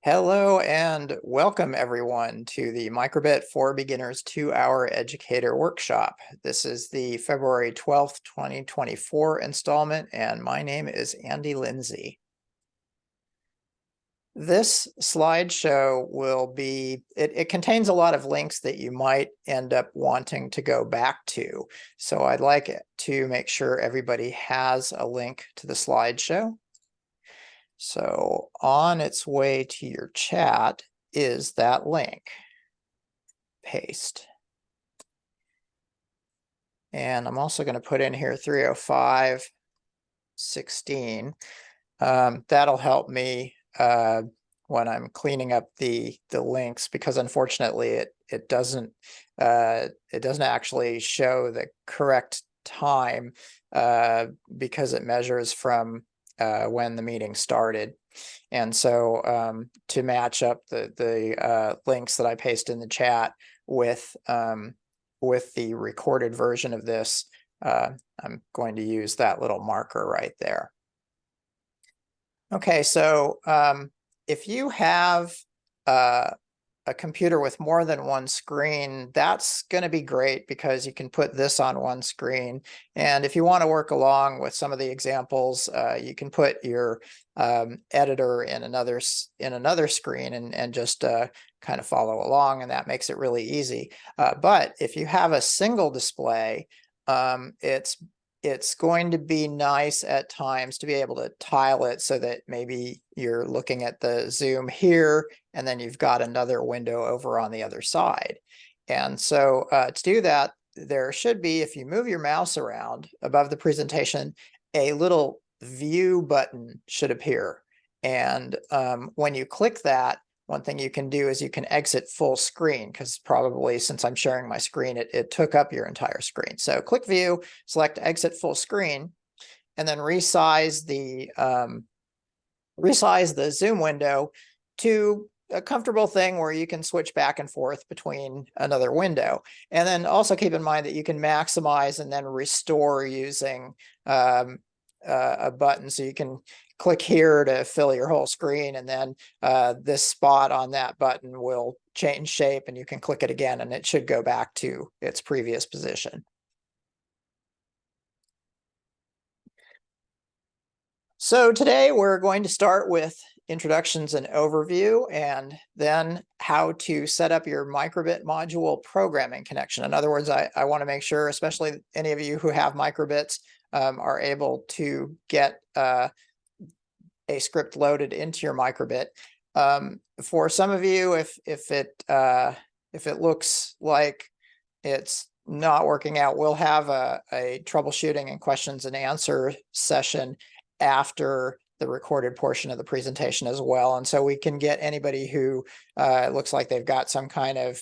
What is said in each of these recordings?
Hello and welcome everyone to the Microbit for Beginners 2-hour Educator workshop. This is the February 12th, 2024 installment, and my name is Andy Lindsay. This slideshow will be, it contains a lot of links that you might end up wanting to go back to. So I'd like to make sure everybody has a link to the slideshow. So on its way to your chat is that link. Paste. And I'm also going to put in here 305.16. That'll help me when I'm cleaning up the links, because unfortunately it doesn't actually show the correct time because it measures from when the meeting started. And so to match up the links that I paste in the chat with the recorded version of this, I'm going to use that little marker right there. Okay, so if you have a computer with more than one screen, that's going to be great because you can put this on one screen. And if you want to work along with some of the examples, you can put your editor in another screen and just kind of follow along, and that makes it really easy. But if you have a single display, it's going to be nice at times to be able to tile it so that maybe you're looking at the Zoom here, and then you've got another window over on the other side. And so to do that, there should be, if you move your mouse around above the presentation, a little view button should appear. And when you click that, one thing you can do is you can exit full screen, because probably since I'm sharing my screen, it took up your entire screen. So click view, select exit full screen, and then resize the Zoom window to a comfortable thing where you can switch back and forth between another window. And then also keep in mind that you can maximize and then restore using a button. So you can click here to fill your whole screen, and then this spot on that button will change shape, and you can click it again and it should go back to its previous position. So today we're going to start with introductions and overview, and then how to set up your Microbit module programming connection. In other words, I want to make sure, especially any of you who have Microbits, are able to get a script loaded into your Microbit. For some of you, if it looks like it's not working out, we'll have a troubleshooting and questions and answer session after the recorded portion of the presentation as well. And so we can get anybody who looks like they've got some kind of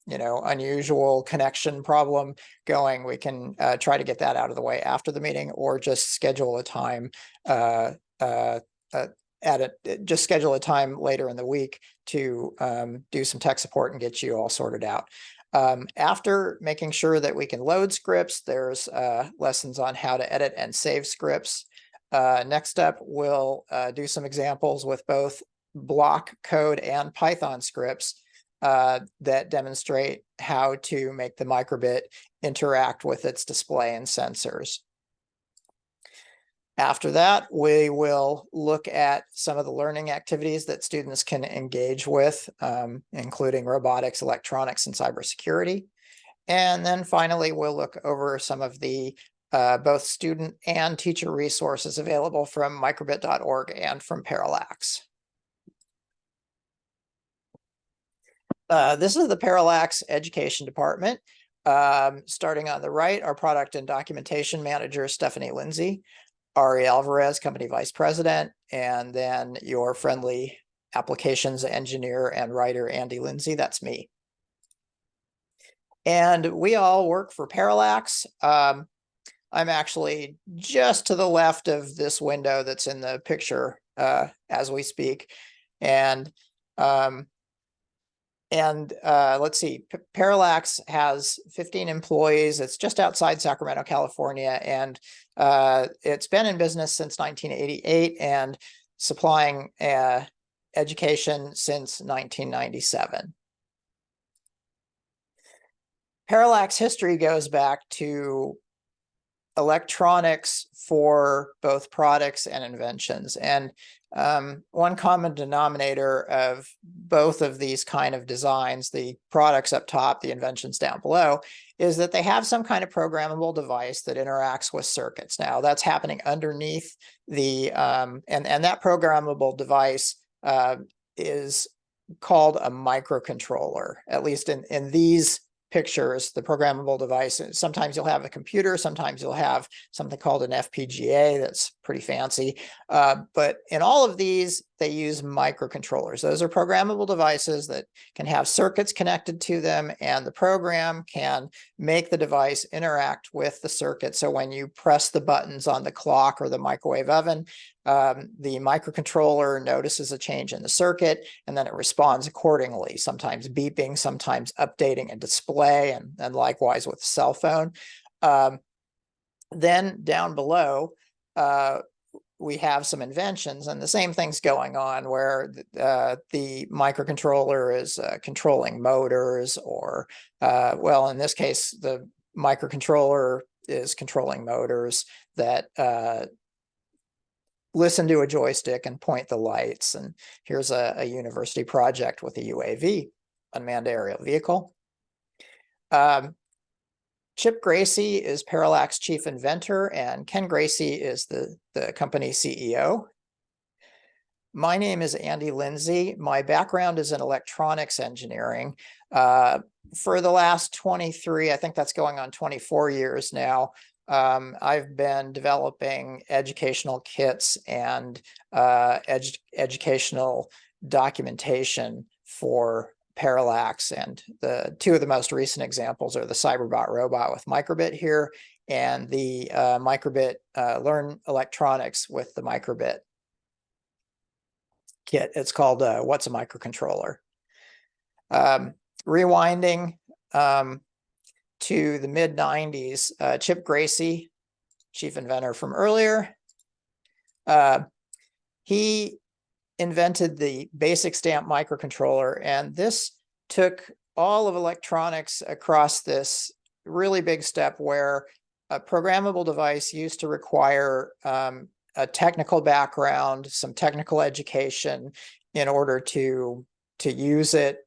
unusual connection problem going. We can try to get that out of the way after the meeting, or just schedule a time just schedule a time later in the week to do some tech support and get you all sorted out. After making sure that we can load scripts, there's lessons on how to edit and save scripts. Next up, we'll do some examples with both block code and Python scripts that demonstrate how to make the Microbit interact with its display and sensors. After that, we will look at some of the learning activities that students can engage with, including robotics, electronics, and cybersecurity. And then finally, we'll look over some of the both student and teacher resources available from microbit.org and from Parallax. This is the Parallax Education Department. Starting on the right, our product and documentation manager, Stephanie Lindsay, Aristides Alvarez, company vice president, and then your friendly applications engineer and writer, Andy Lindsay. That's me. And we all work for Parallax. I'm actually just to the left of this window that's in the picture as we speak. And let's see, Parallax has 15 employees. It's just outside Sacramento, California, and it's been in business since 1988 and supplying education since 1997. Parallax history goes back to electronics for both products and inventions. And one common denominator of both of these kind of designs, the products up top, the inventions down below, is that they have some kind of programmable device that interacts with circuits. Now that's happening underneath the, and that programmable device is called a microcontroller, at least in these pictures, the programmable device. Sometimes you'll have a computer, sometimes you'll have something called an FPGA that's pretty fancy. But in all of these, they use microcontrollers. Those are programmable devices that can have circuits connected to them, and the program can make the device interact with the circuit. So when you press the buttons on the clock or the microwave oven, the microcontroller notices a change in the circuit, and then it responds accordingly, sometimes beeping, sometimes updating a display, and likewise with the cell phone. Then down below, we have some inventions, and the same thing's going on where the microcontroller is controlling motors, or, well, in this case, the microcontroller is controlling motors that listen to a joystick and point the lights. And here's a university project with a UAV, unmanned aerial vehicle. Chip Gracie is Parallax chief inventor, and Ken Gracie is the company CEO. My name is Andy Lindsay. My background is in electronics engineering. For the last 23, I think that's going on 24 years now, I've been developing educational kits and educational documentation for Parallax, and the two of the most recent examples are the Cyberbot robot with Microbit here, and the Microbit Learn Electronics with the Microbit kit. It's called What's a Microcontroller? Rewinding to the mid-90s, Chip Gracie, chief inventor from earlier, he invented the basic stamp microcontroller, and this took all of electronics across this really big step where a programmable device used to require a technical background, some technical education in order to use it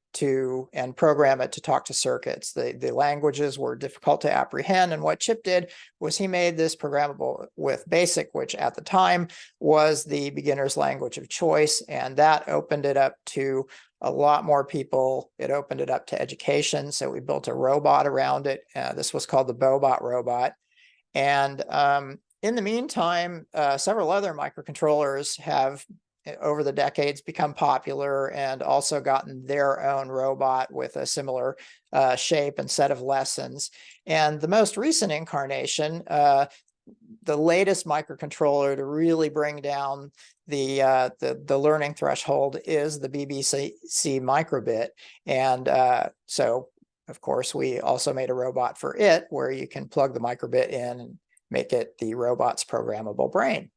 and program it to talk to circuits. The languages were difficult to apprehend, and what Chip did was he made this programmable with BASIC, which at the time was the beginner's language of choice, and that opened it up to a lot more people. It opened it up to education, so we built a robot around it. This was called the Bobot robot, and in the meantime, several other microcontrollers have over the decades become popular and also gotten their own robot with a similar shape and set of lessons. And the most recent incarnation, the latest microcontroller to really bring down the learning threshold is the BBC Microbit. And so, of course, we also made a robot for it where you can plug the microbit in and make it the robot's programmable brain.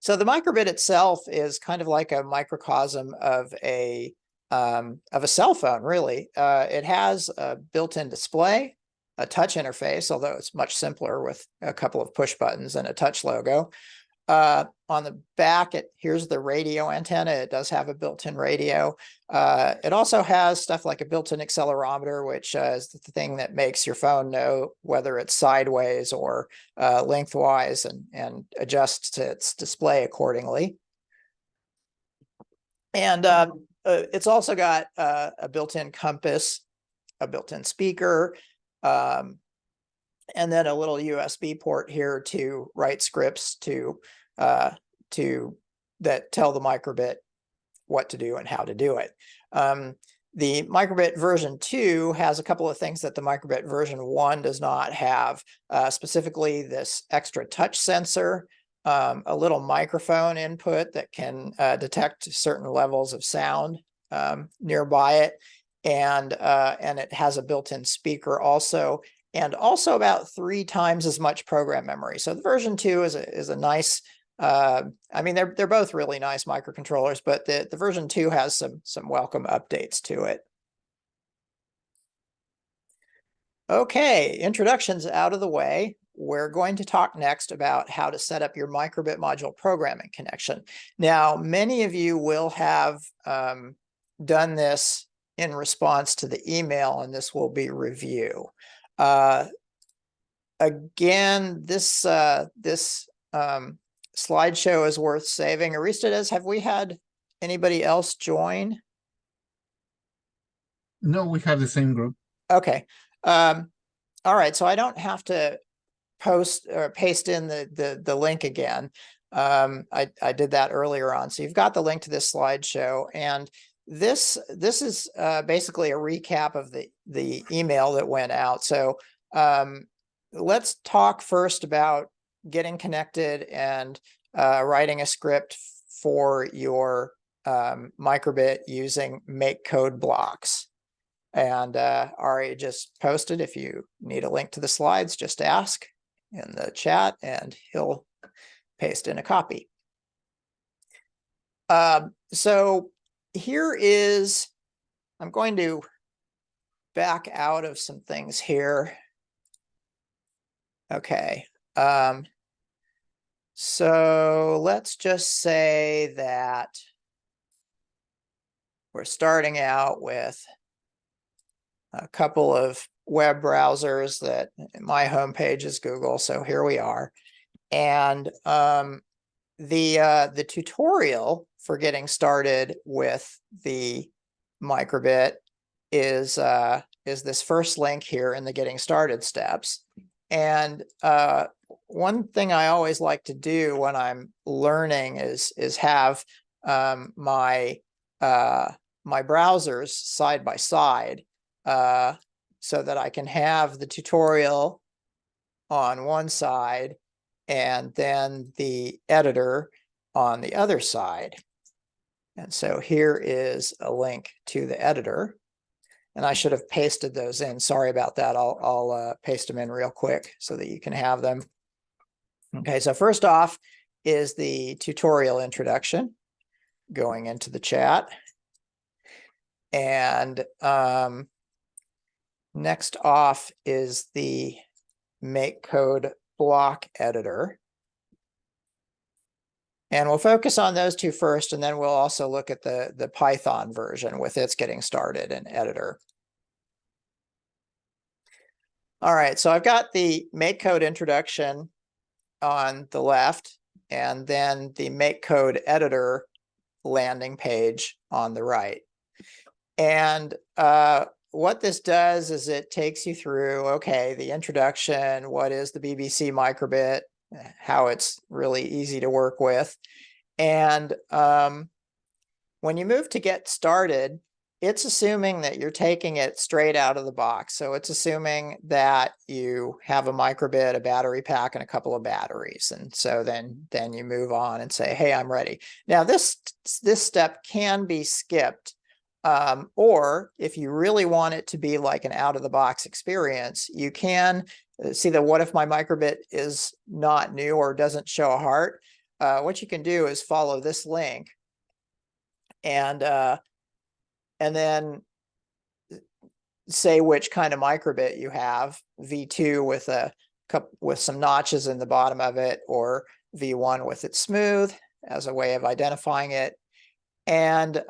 So the microbit itself is kind of like a microcosm of a cell phone, really. It has a built-in display, a touch interface, although it's much simpler with a couple of push buttons and a touch logo. On the back, here's the radio antenna. It does have a built-in radio. It also has stuff like a built-in accelerometer, which is the thing that makes your phone know whether it's sideways or lengthwise, and adjusts its display accordingly. And it's also got a built-in compass, a built-in speaker, and then a little USB port here to write scripts that tell the microbit what to do and how to do it. The microbit version 2 has a couple of things that the microbit version 1 does not have, specifically this extra touch sensor, a little microphone input that can detect certain levels of sound nearby it, and it has a built-in speaker also, and also about 3 times as much program memory. So the version 2 is a nice I mean, they're both really nice microcontrollers, but the version 2 has some welcome updates to it. Okay, introductions out of the way. We're going to talk next about how to set up your Microbit module programming connection. Now, many of you will have done this in response to the email, and this will be review. Again, this slideshow is worth saving. Aristides, have we had anybody else join? No, we have the same group. Okay. All right, so I don't have to post or paste in the link again. I did that earlier on. So you've got the link to this slideshow, and this is basically a recap of the email that went out. So let's talk first about getting connected and writing a script for your Microbit using Makecode blocks. And Ari just posted, if you need a link to the slides, just ask in the chat and he'll paste in a copy. So here is, I'm going to back out of some things here. Okay. So let's just say that we're starting out with a couple of web browsers that my homepage is Google. So here we are. And the tutorial for getting started with the Microbit is this first link here in the getting started steps. And one thing I always like to do when I'm learning is have my browsers side by side, so that I can have the tutorial on one side and then the editor on the other side. And so here is a link to the editor. And I should have pasted those in. Sorry about that. I'll paste them in real quick so that you can have them. Okay, so first off is the tutorial introduction going into the chat. And next off is the Makecode block editor. And we'll focus on those two first, and then we'll also look at the Python version with its getting started in editor. All right, so I've got the Makecode introduction on the left, and then the Makecode editor landing page on the right. And what this does is it takes you through, okay, the introduction, what is the BBC Microbit, how it's really easy to work with. And when you move to get started, it's assuming that you're taking it straight out of the box. So it's assuming that you have a Microbit, a battery pack, and a couple of batteries. And so then you move on and say, hey, I'm ready. Now this step can be skipped. Or if you really want it to be like an out-of-the-box experience, you can see that what if my Microbit is not new or doesn't show a heart? What you can do is follow this link and then say which kind of Microbit you have, V2 with some notches in the bottom of it, or V1 with it smooth as a way of identifying it. And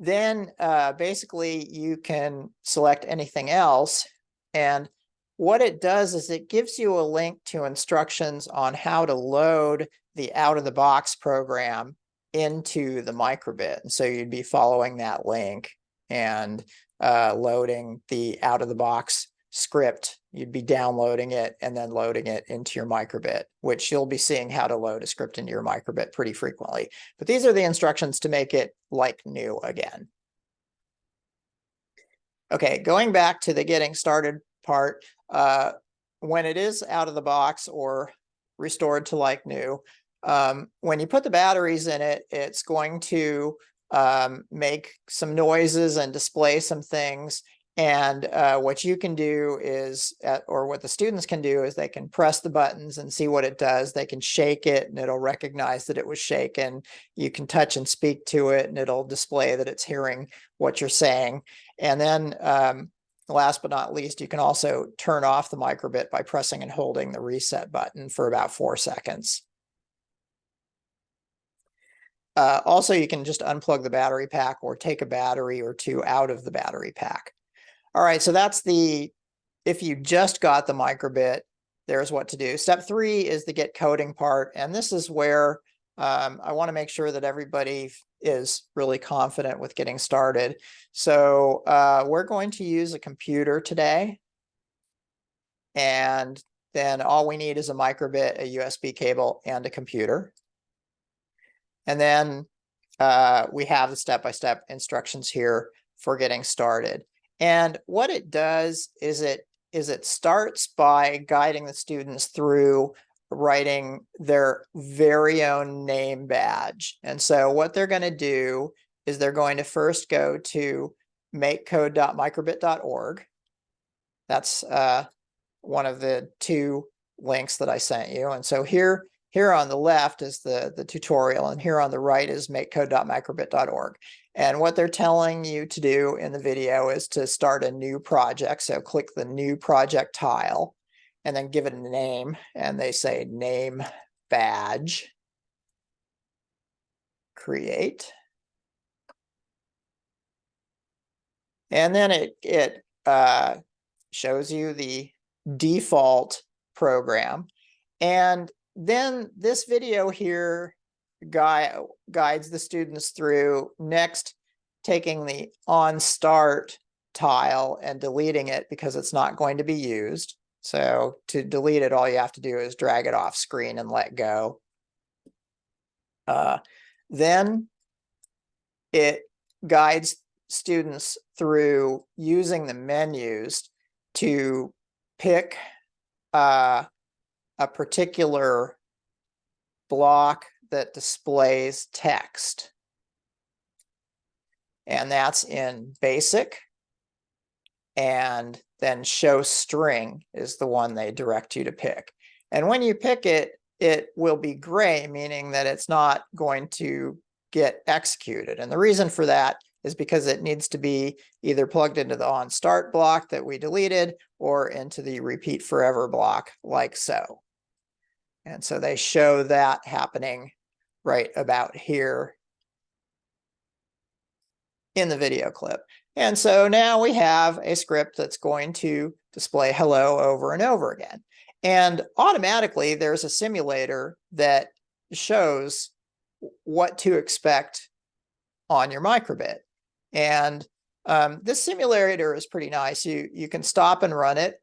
then basically you can select anything else. And what it does is it gives you a link to instructions on how to load the out-of-the-box program into the Microbit. And so you'd be following that link and loading the out-of-the-box script. You'd be downloading it and then loading it into your Microbit, which you'll be seeing how to load a script into your Microbit pretty frequently. But these are the instructions to make it like new again. Okay, going back to the getting started part, when it is out of the box or restored to like new, when you put the batteries in it, it's going to make some noises and display some things. And what you can do is, or what the students can do is they can press the buttons and see what it does. They can shake it and it'll recognize that it was shaken. You can touch and speak to it and it'll display that it's hearing what you're saying. And then last but not least, you can also turn off the microbit by pressing and holding the reset button for about 4 seconds. Also, you can just unplug the battery pack or take a battery or two out of the battery pack. All right, so that's if you just got the microbit, there's what to do. Step 3 is the get coding part. And this is where I want to make sure that everybody is really confident with getting started. So we're going to use a computer today. And then all we need is a microbit, a USB cable, and a computer. And then we have the step-by-step instructions here for getting started. And what it does is it starts by guiding the students through writing their very own name badge. And so what they're going to do is they're going to first go to makecode.microbit.org. That's one of the 2 links that I sent you. And so here on the left is the tutorial, and here on the right is makecode.microbit.org. And what they're telling you to do in the video is to start a new project. So click the new project tile and then give it a name. And they say name badge, create. And then it shows you the default program. And then this video here guides the students through next taking the on start tile and deleting it because it's not going to be used. So to delete it, all you have to do is drag it off screen and let go. Then it guides students through using the menus to pick a particular block that displays text. And that's in basic. And then show string is the one they direct you to pick. And when you pick it, it will be gray, meaning that it's not going to get executed. And the reason for that is because it needs to be either plugged into the on start block that we deleted or into the repeat forever block like so. And so they show that happening right about here in the video clip. And so now we have a script that's going to display hello over and over again. And automatically there's a simulator that shows what to expect on your microbit. And this simulator is pretty nice. You can stop and run it,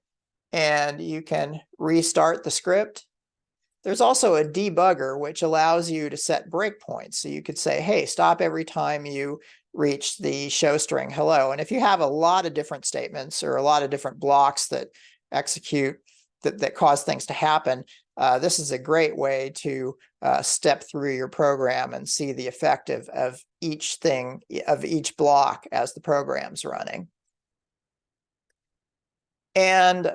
and you can restart the script. There's also a debugger, which allows you to set breakpoints. So you could say, hey, stop every time you reach the show string hello. And if you have a lot of different statements or a lot of different blocks that execute that cause things to happen, this is a great way to step through your program and see the effect of each thing, of each block as the program's running. And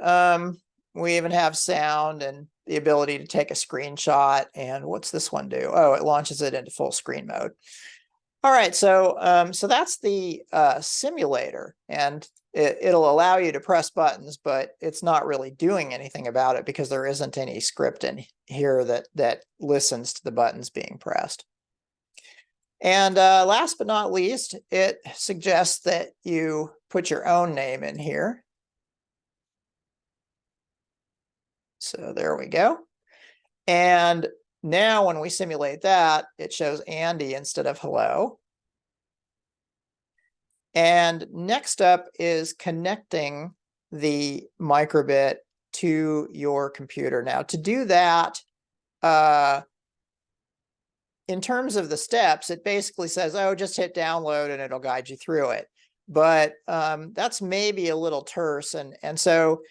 we even have sound and the ability to take a screenshot. And what's this one do? Oh, it launches it into full screen mode. All right, so so that's the simulator, and it'll allow you to press buttons, but it's not really doing anything about it because there isn't any script in here that listens to the buttons being pressed. And last but not least, it suggests that you put your own name in here. So there we go. And now when we simulate that, it shows Andy instead of hello. And next up is connecting the microbit to your computer. Now to do that, in terms of the steps, it basically says, oh, just hit download and it'll guide you through it. But that's maybe a little terse. And so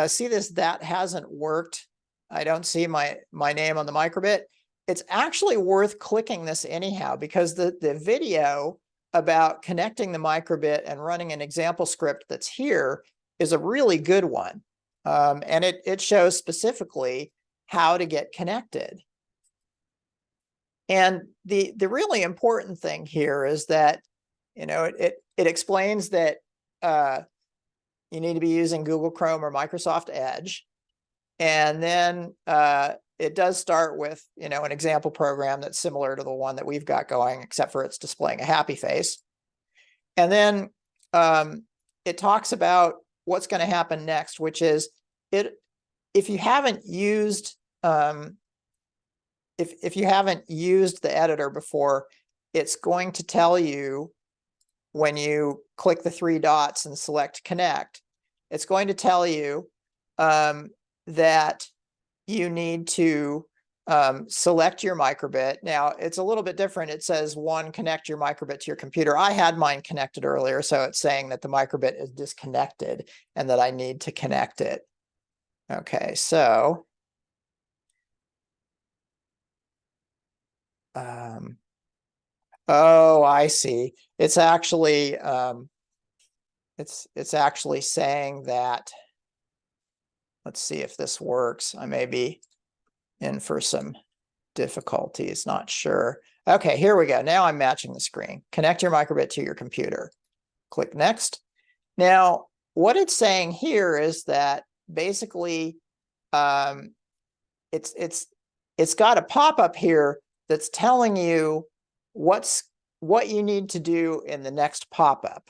see this, that hasn't worked. I don't see my name on the microbit. It's actually worth clicking this anyhow, because the video about connecting the microbit and running an example script that's here is a really good one. And it shows specifically how to get connected. And the really important thing here is that, it explains that you need to be using Google Chrome or Microsoft Edge. And then it does start with, an example program that's similar to the one that we've got going, except for it's displaying a happy face. And then it talks about what's going to happen next, which is if you haven't used if you haven't used the editor before, it's going to tell you when you click the 3 dots and select connect, it's going to tell you that you need to select your microbit. Now, it's a little bit different. It says, 1, connect your microbit to your computer. I had mine connected earlier, so it's saying that the microbit is disconnected and that I need to connect it. Okay, so oh, I see. It's actually it's actually saying that. Let's see if this works. I may be in for some difficulties, not sure. Okay, here we go. Now I'm matching the screen. Connect your microbit to your computer. Click next. Now, what it's saying here is that basically it's got a pop-up here that's telling you what you need to do in the next pop-up.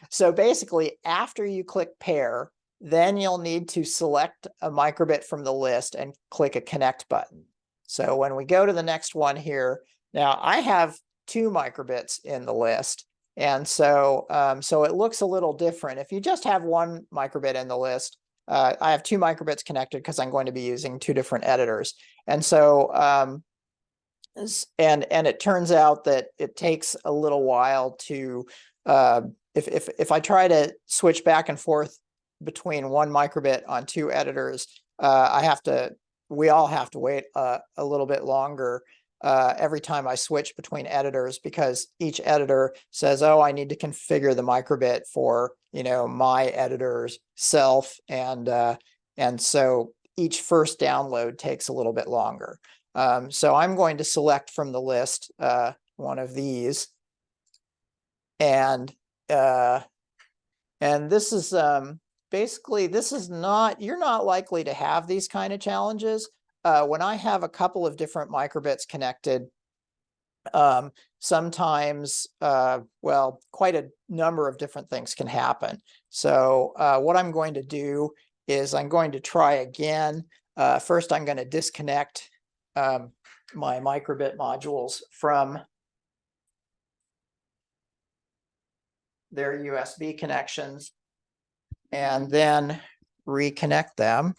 So basically, after you click pair, then you'll need to select a microbit from the list and click a connect button. So when we go to the next one here, now I have 2 microbits in the list. And so, so it looks a little different. If you just have 1 microbit in the list, I have 2 microbits connected because I'm going to be using 2 different editors. And so, and it turns out that it takes a little while to, if I try to switch back and forth between 1 microbit on 2 editors, we all have to wait a little bit longer every time I switch between editors, because each editor says, oh, I need to configure the microbit for, my editor's self. And so each first download takes a little bit longer. So I'm going to select from the list one of these. And this is basically, you're not likely to have these kind of challenges. When I have a couple of different microbits connected, sometimes, well, quite a number of different things can happen. So what I'm going to do is I'm going to try again. First, I'm going to disconnect my microbit modules from their USB connections, and then reconnect them,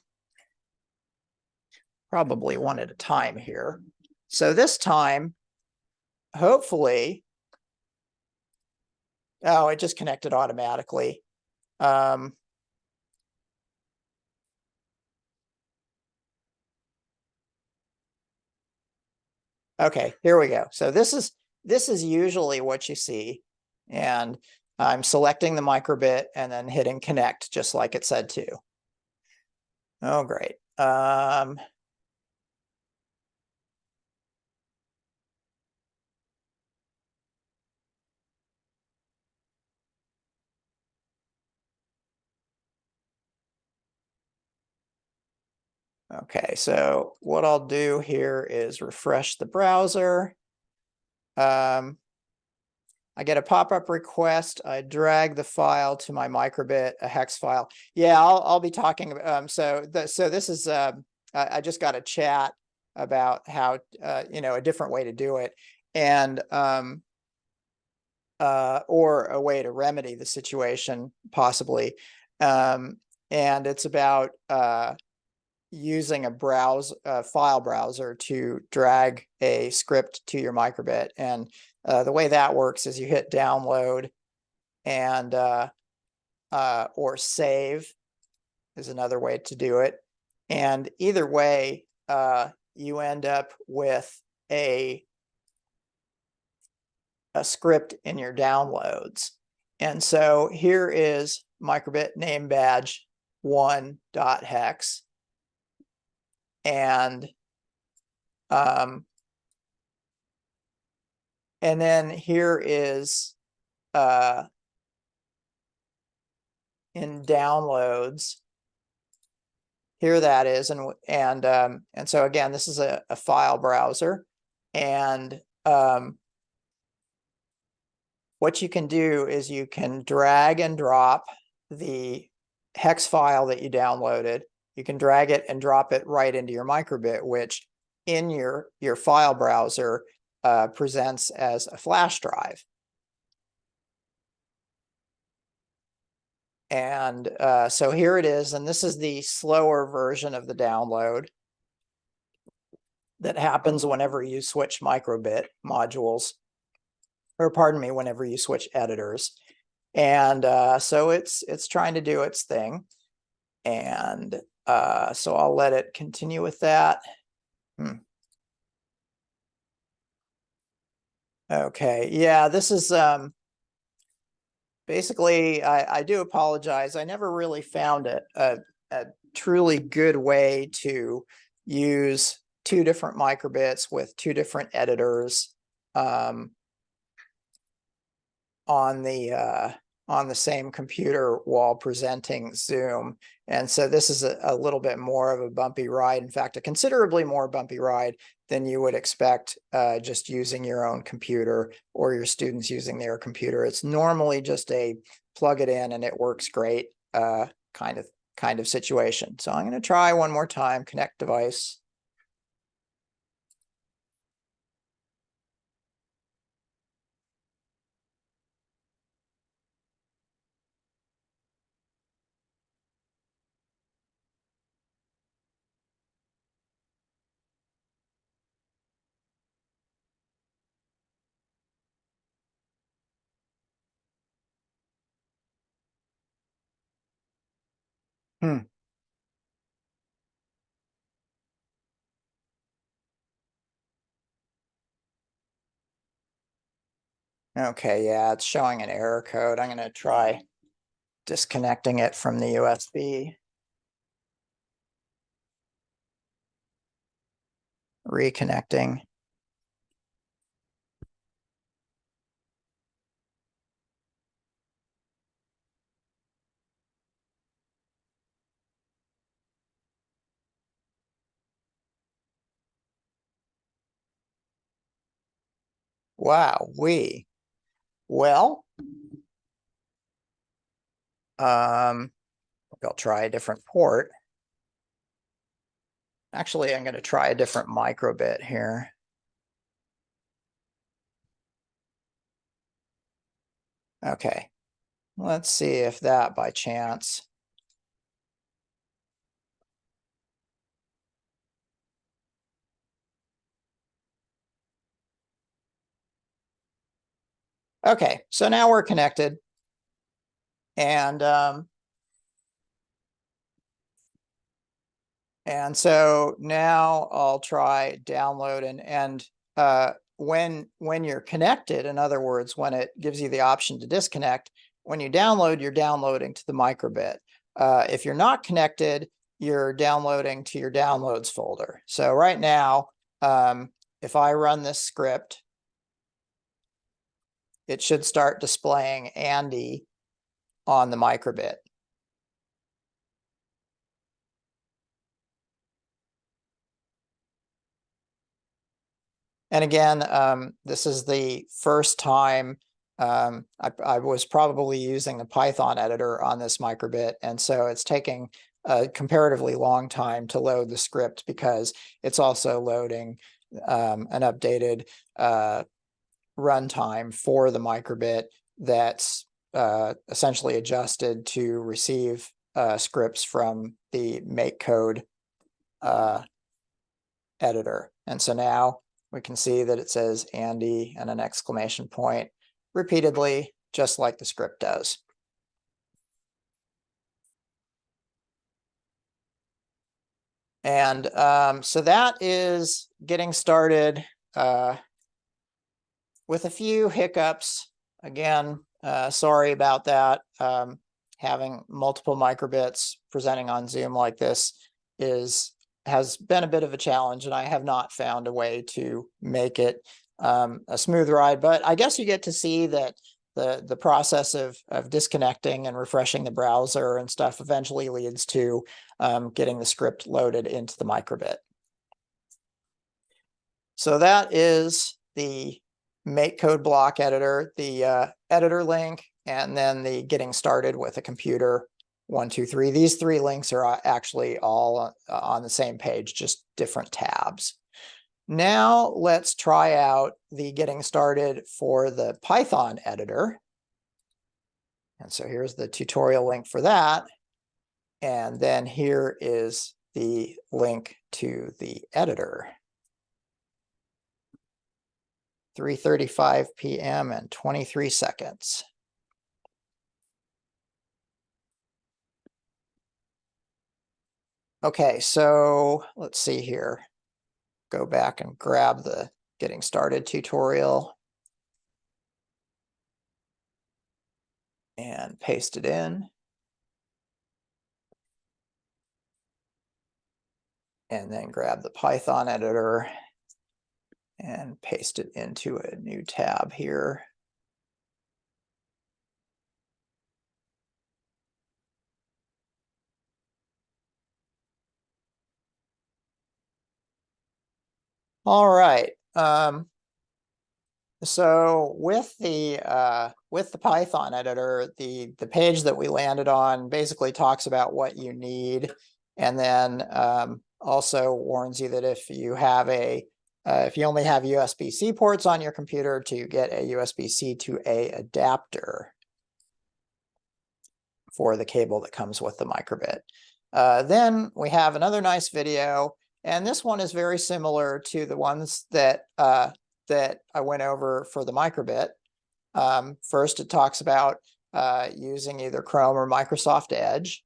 probably one at a time here. So this time, hopefully, oh, it just connected automatically. Okay, here we go. So this is usually what you see, and I'm selecting the microbit and then hitting connect, just like it said to. Oh, great. Okay, so what I'll do here is refresh the browser. I get a pop-up request. I drag the file to my microbit, a hex file. Yeah, I'll be talking about. So this is I just got a chat about how a different way to do it, and or a way to remedy the situation possibly, and it's about using a file browser to drag a script to your microbit. And the way that works is you hit download, and or save is another way to do it. And either way, you end up with a a script in your downloads. And so here is Microbit name badge 1.hex. And then here is in downloads. Here that is, and so again, this is a file browser, and what you can do is you can drag and drop the hex file that you downloaded. You can drag it and drop it right into your Microbit, which in your file browser presents as a flash drive. And so here it is, and this is the slower version of the download that happens whenever you switch Microbit modules, or pardon me, whenever you switch editors. And so it's trying to do its thing. And so I'll let it continue with that. Okay, yeah, this is basically, I do apologize. I never really found a truly good way to use two different Microbits with two different editors on the same computer while presenting Zoom. And so this is a little bit more of a bumpy ride. In fact, a considerably more bumpy ride than you would expect just using your own computer or your students using their computer. It's normally just a plug it in and it works great kind of situation. So I'm going to try one more time, connect device. Okay, yeah, it's showing an error code. I'm going to try disconnecting it from the USB. Reconnecting. Wow, well, I'll try a different port. Actually, I'm going to try a different Microbit here. Okay, let's see if that by chance. Okay, so now we're connected. And so now I'll try download and when you're connected, in other words, when it gives you the option to disconnect, when you download, you're downloading to the Microbit. If you're not connected, you're downloading to your downloads folder. So right now, if I run this script, it should start displaying Andy on the Microbit. And again, this is the first time I was probably using the Python editor on this Microbit. And so it's taking a comparatively long time to load the script because it's also loading an updated runtime for the Microbit that's essentially adjusted to receive scripts from the Makecode editor. And so now we can see that it says Andy and an exclamation point repeatedly, just like the script does. And so that is getting started with a few hiccups. Again, sorry about that. Having multiple microbits presenting on Zoom like this has been a bit of a challenge, and I have not found a way to make it a smooth ride. But I guess you get to see that the process of disconnecting and refreshing the browser and stuff eventually leads to getting the script loaded into the microbit. So that is the Makecode block editor, the editor link, and then the getting started with a computer 1, 2, 3. These 3 links are actually all on the same page, just different tabs. Now let's try out the getting started for the Python editor. And so here's the tutorial link for that. And then here is the link to the editor. 3:35 p.m. and 23 seconds. Okay, so let's see here. Go back and grab the getting started tutorial and paste it in. And then grab the Python editor and paste it into a new tab here. All right. So with the Python editor, the page that we landed on basically talks about what you need, and then also warns you that if you have if you only have USB-C ports on your computer, to get a USB-C to A adapter for the cable that comes with the microbit. Then we have another nice video, and this one is very similar to the ones that that I went over for the microbit. First, it talks about using either Chrome or Microsoft Edge.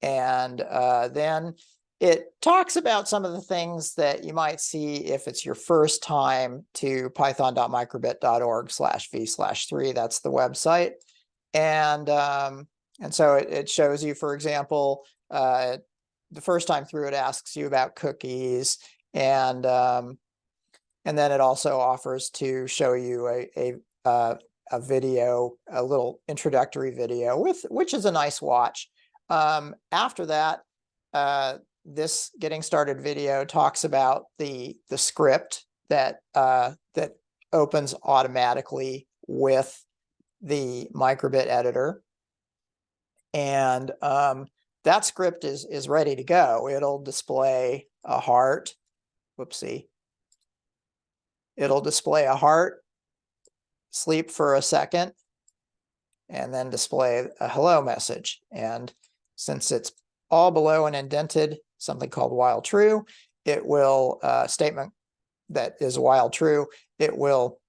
And then it talks about some of the things that you might see if it's your first time to python.microbit.org/v/3. That's the website. And so it shows you, for example, the first time through, it asks you about cookies, and then it also offers to show you a video, a little introductory video, which is a nice watch. After that, this getting started video talks about the script that that opens automatically with the microbit editor, and that script is ready to go. It'll display a heart. Whoopsie. It'll display a heart, sleep for a second, and then display a hello message. And since it's all below and indented, something called while true, it will statement that is while true, it will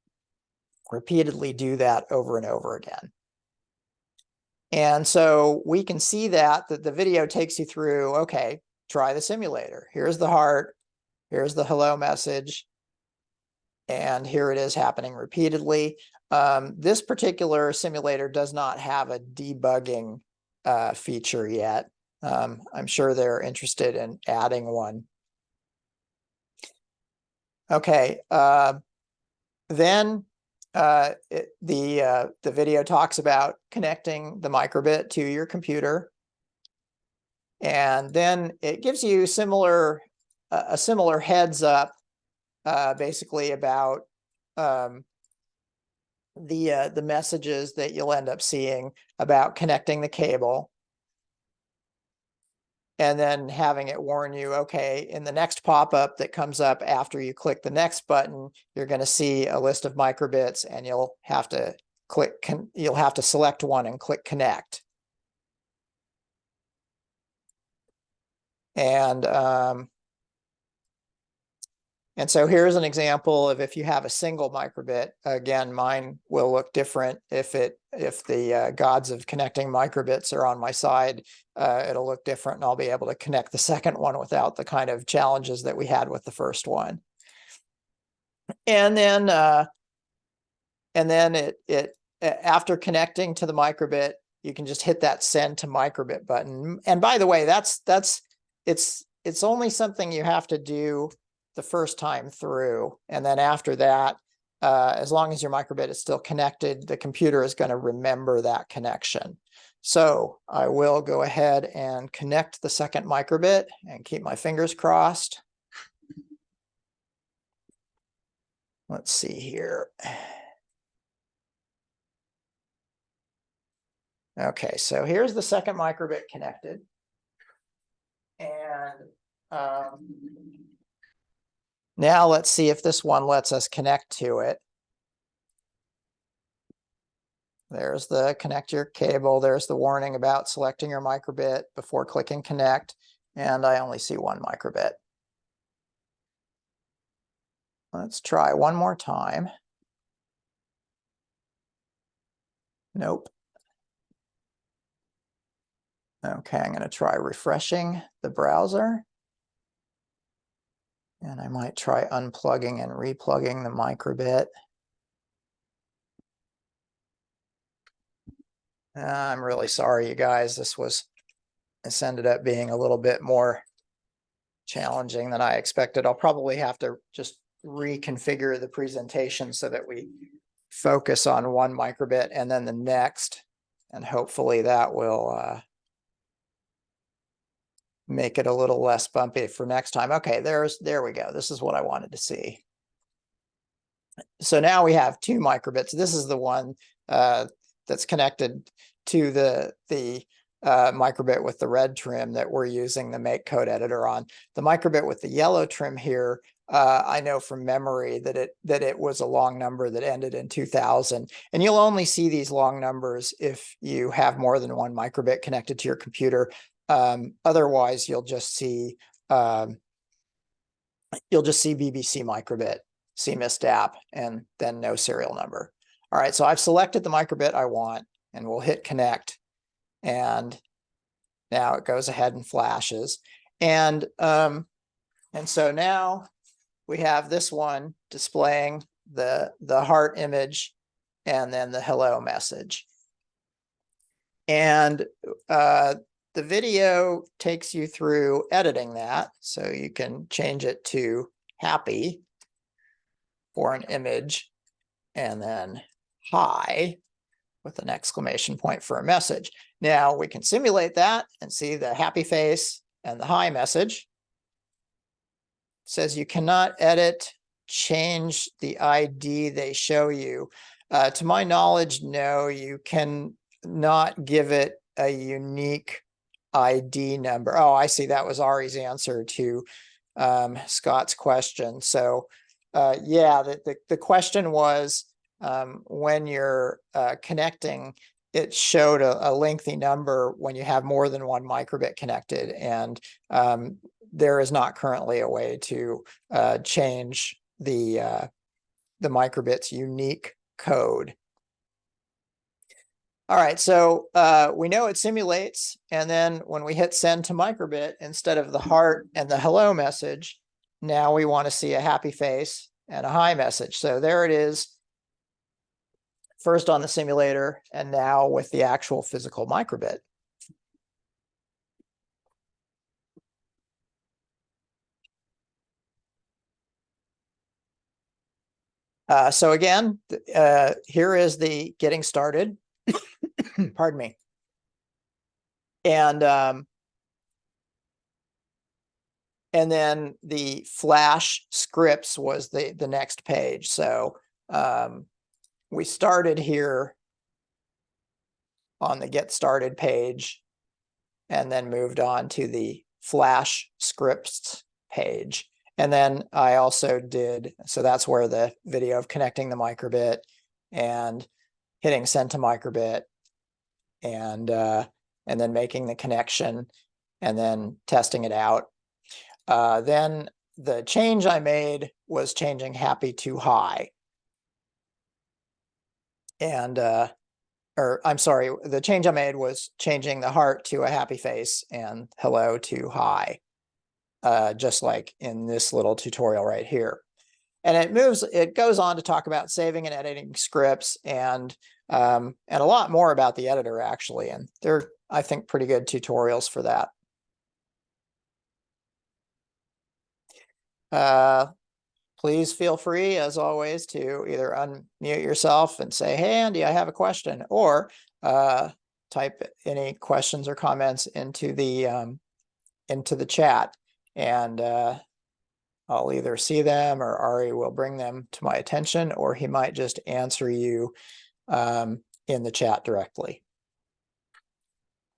repeatedly do that over and over again. And so we can see that the video takes you through, okay, try the simulator. Here's the heart, here's the hello message, and here it is happening repeatedly. This particular simulator does not have a debugging feature yet. I'm sure they're interested in adding one. Okay, then the video talks about connecting the microbit to your computer, and then it gives you a similar heads up, basically about the messages that you'll end up seeing about connecting the cable, and then having it warn you, okay, in the next pop-up that comes up after you click the next button, you're going to see a list of microbits, and you'll have to select one and click connect. And so here's an example of if you have a single microbit. Again, mine will look different. If the gods of connecting microbits are on my side, it'll look different, and I'll be able to connect the second one without the kind of challenges that we had with the first one. And then and then after connecting to the microbit, you can just hit that send to microbit button. And by the way, it's only something you have to do the first time through. And then after that, as long as your microbit is still connected, the computer is going to remember that connection. So I will go ahead and connect the second microbit and keep my fingers crossed. Let's see here. Okay, so here's the second microbit connected. And now let's see if this one lets us connect to it. There's the connect your cable. There's the warning about selecting your microbit before clicking connect. And I only see one microbit. Let's try one more time. Nope. Okay, I'm going to try refreshing the browser. And I might try unplugging and replugging the microbit. I'm really sorry, you guys. This ended up being a little bit more challenging than I expected. I'll probably have to just reconfigure the presentation so that we focus on one microbit and then the next, and hopefully that will make it a little less bumpy for next time. Okay, there we go. This is what I wanted to see. So now we have two microbits. This is the one that's connected to the microbit with the red trim that we're using the Makecode editor on. The microbit with the yellow trim here, I know from memory that it was a long number that ended in 2000. And you'll only see these long numbers if you have more than one microbit connected to your computer. Otherwise, you'll just see BBC microbit, CMIST app, and then no serial number. All right, so I've selected the microbit I want, and we'll hit connect. And now it goes ahead and flashes. And so now we have this one displaying the heart image and then the hello message. And the video takes you through editing that. So you can change it to happy for an image, and then hi with an exclamation point for a message. Now we can simulate that and see the happy face and the hi message. It says you cannot edit, change the ID they show you. To my knowledge, no, you can not give it a unique ID number. Oh, I see. That was Ari's answer to Scott's question. So yeah, the question was, when you're connecting, it showed a lengthy number when you have more than one microbit connected, and there is not currently a way to change the microbit's unique code. All right, so we know it simulates, and then when we hit send to microbit, instead of the heart and the hello message, now we want to see a happy face and a hi message. So there it is, first on the simulator, and now with the actual physical microbit. So again, here is the getting started. Pardon me. And then the flash scripts was the next page. So we started here on the get started page and then moved on to the flash scripts page. And then I also did, so that's where the video of connecting the microbit and hitting send to microbit and then making the connection and then testing it out. Then the change I made was changing happy to hi. And, or I'm sorry, the change I made was changing the heart to a happy face and hello to hi, just like in this little tutorial right here. And it goes on to talk about saving and editing scripts and a lot more about the editor, actually. And they're, I think, pretty good tutorials for that. Please feel free, as always, to either unmute yourself and say, "Hey, Andy, I have a question," or type any questions or comments into the chat, and I'll either see them or Ari will bring them to my attention, or he might just answer you in the chat directly.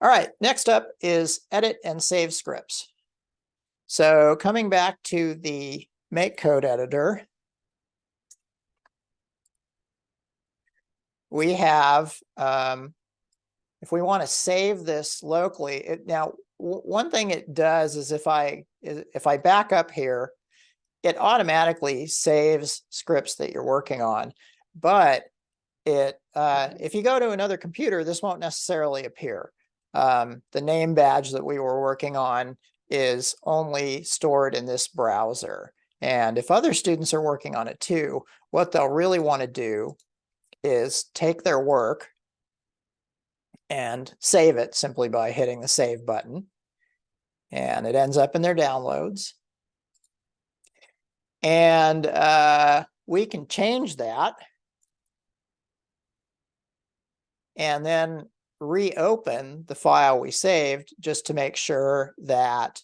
All right, next up is edit and save scripts. So coming back to the Makecode editor, we have, if we want to save this locally, now one thing it does is if I back up here, it automatically saves scripts that you're working on, but if you go to another computer, this won't necessarily appear. The name badge that we were working on is only stored in this browser. And if other students are working on it too, what they'll really want to do is take their work and save it simply by hitting the save button. And it ends up in their downloads. And we can change that and then reopen the file we saved just to make sure that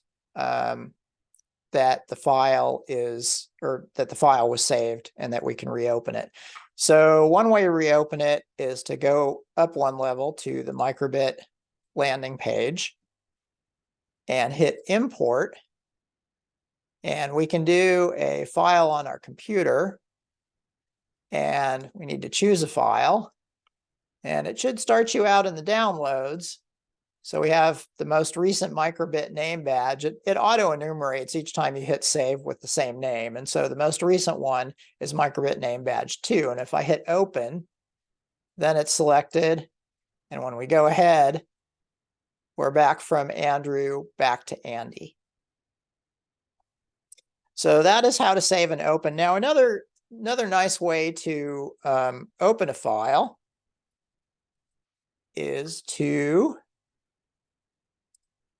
that the file was saved and that we can reopen it. So one way to reopen it is to go up one level to the Microbit landing page and hit import. And we can do a file on our computer, and we need to choose a file, and it should start you out in the downloads. So we have the most recent Microbit name badge. It auto enumerates each time you hit save with the same name. And so the most recent one is Microbit name badge 2. And if I hit open, then it's selected. And when we go ahead, we're back from Andrew back to Andy. So that is how to save and open. Now, another nice way to open a file is to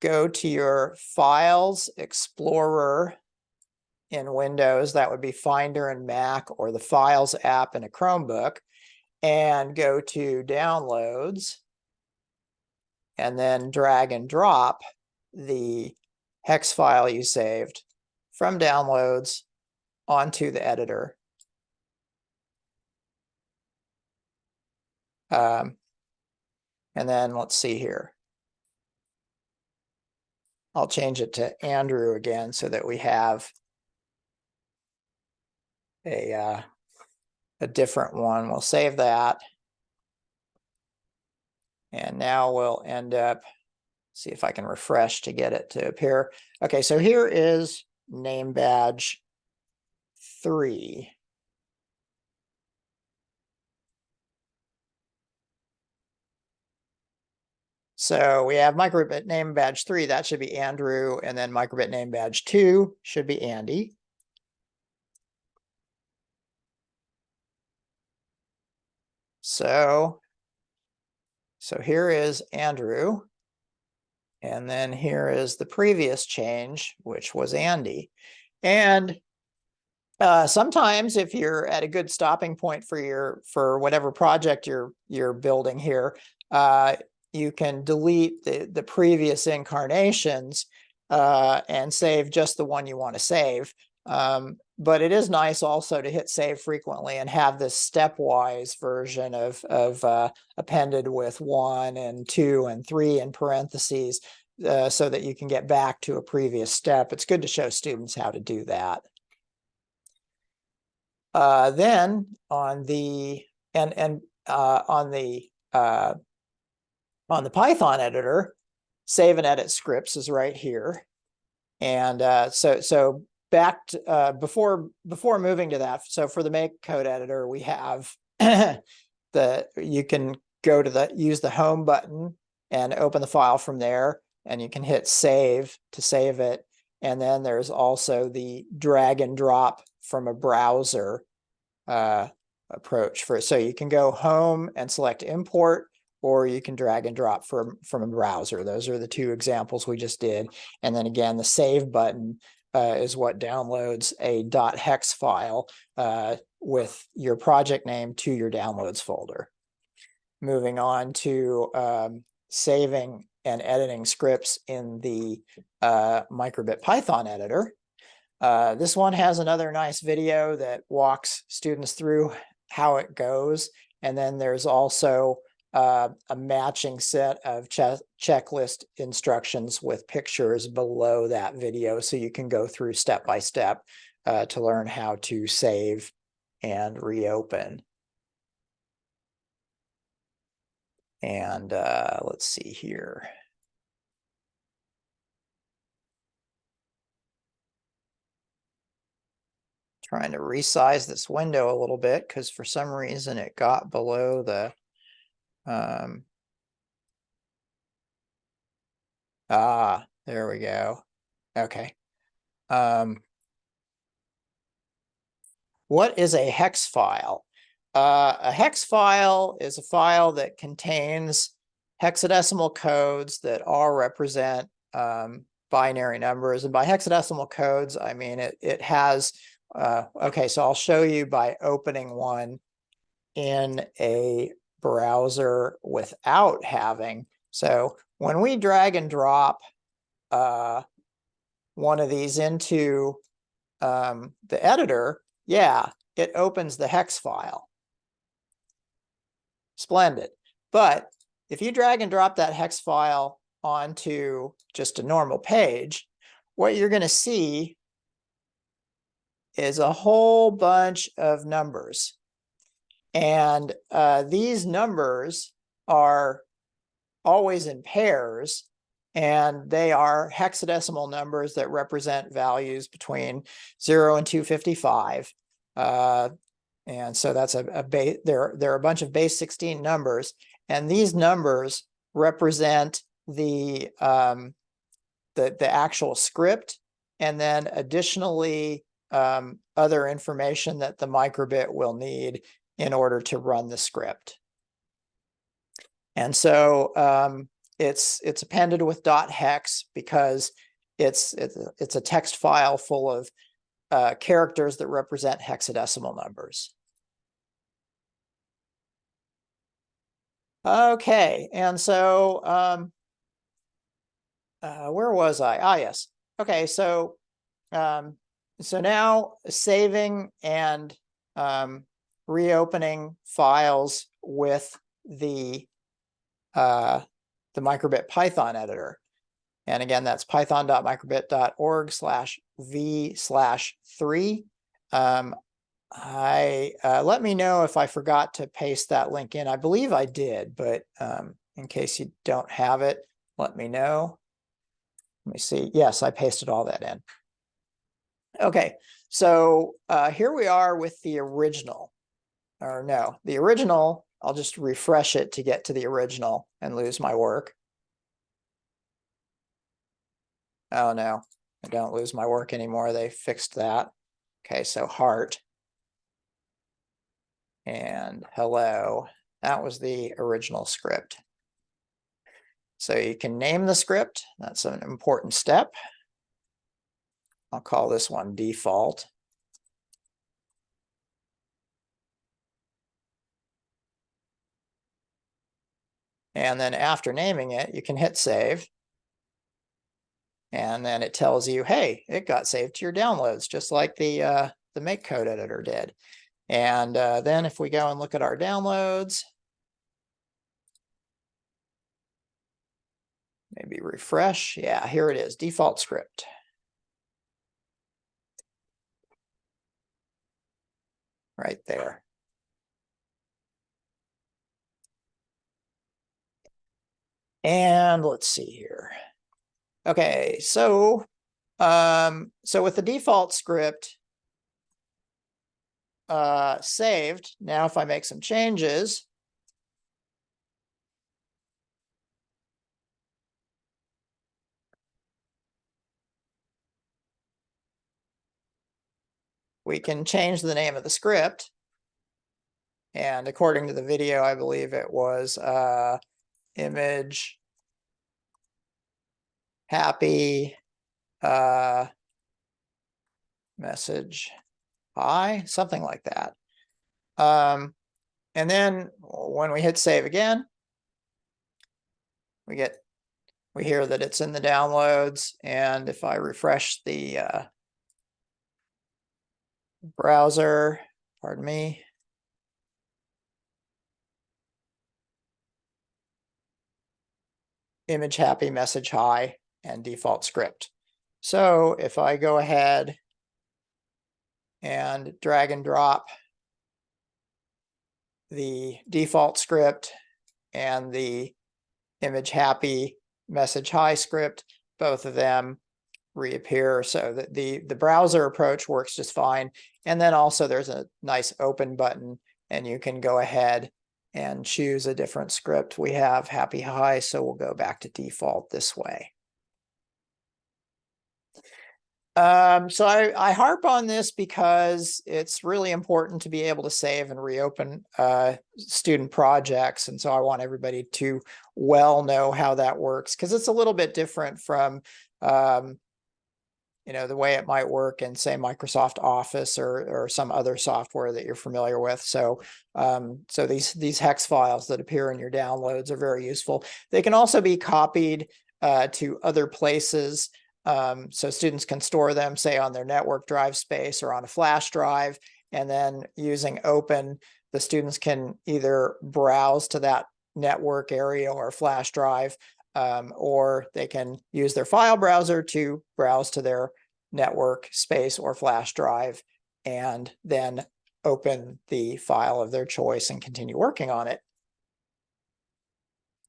go to your Files Explorer in Windows. That would be Finder in Mac, or the Files app in a Chromebook, and go to Downloads, and then drag and drop the hex file you saved from Downloads onto the editor. And then let's see here. I'll change it to Andrew again so that we have a different one. We'll save that. And now we'll end up, see if I can refresh to get it to appear. Okay, so here is name badge 3. So we have Microbit name badge 3, that should be Andrew, and then Microbit name badge 2 should be Andy. So here is Andrew, and then here is the previous change, which was Andy. And sometimes if you're at a good stopping point for whatever project you're building here, you can delete the previous incarnations and save just the one you want to save. But it is nice also to hit save frequently and have this stepwise version of appended with 1 and 2 and 3 in parentheses so that you can get back to a previous step. It's good to show students how to do that. Then on the Python editor, save and edit scripts is right here. And so back to, before moving to that, so for the Makecode editor, we have you can go to use the home button and open the file from there, and you can hit save to save it. And then there's also the drag and drop from a browser approach for it. So you can go home and select import, or you can drag and drop from a browser. Those are the two examples we just did. And then again, the save button is what downloads a .hex file with your project name to your downloads folder. Moving on to saving and editing scripts in the Microbit Python editor. This one has another nice video that walks students through how it goes. And then there's also a matching set of checklist instructions with pictures below that video. So you can go through step by step to learn how to save and reopen. And let's see here. Trying to resize this window a little bit because for some reason it got below the there we go. Okay. What is a hex file? A hex file is a file that contains hexadecimal codes that all represent binary numbers. And by hexadecimal codes, I mean it has, okay, so I'll show you by opening one in a browser without having. So when we drag and drop one of these into the editor, yeah, it opens the hex file. Splendid. But if you drag and drop that hex file onto just a normal page, what you're going to see is a whole bunch of numbers. And these numbers are always in pairs, and they are hexadecimal numbers that represent values between 0 and 255. And so that's a base. There are a bunch of base 16 numbers, and these numbers represent the actual script, and then additionally other information that the microbit will need in order to run the script. And so it's appended with .hex because it's a text file full of characters that represent hexadecimal numbers. Okay, and so where was I? Ah, yes. Okay, so now saving and reopening files with the Microbit Python editor. And again, that's python.microbit.org/v/3. Let me know if I forgot to paste that link in. I believe I did, but in case you don't have it, let me know. Let me see. Yes, I pasted all that in. Okay, so here we are with the original. Or no, the original, I'll just refresh it to get to the original and lose my work. Oh no, I don't lose my work anymore. They fixed that. Okay, so heart and hello. That was the original script. So you can name the script. That's an important step. I'll call this one default. And then after naming it, you can hit save. And then it tells you, hey, it got saved to your downloads, just like the Makecode editor did. And then if we go and look at our downloads, maybe refresh. Yeah, here it is, default script. Right there. And let's see here. Okay, so with the default script saved, now if I make some changes, we can change the name of the script. And according to the video, I believe it was image happy message hi, something like that. And then when we hit save again, we hear that it's in the downloads. And if I refresh the browser, pardon me, image happy message hi and default script. So if I go ahead and drag and drop the default script and the image happy message hi script, both of them reappear. So that the browser approach works just fine. And then also there's a nice open button, and you can go ahead and choose a different script. We have happy hi, so we'll go back to default this way. So I harp on this because it's really important to be able to save and reopen student projects. And so I want everybody to well know how that works, because it's a little bit different from the way it might work in, say, Microsoft Office or some other software that you're familiar with. So so these hex files that appear in your downloads are very useful. They can also be copied to other places. So students can store them, say, on their network drive space or on a flash drive, and then using open, the students can either browse to that network area or flash drive, or they can use their file browser to browse to their network space or flash drive, and then open the file of their choice and continue working on it.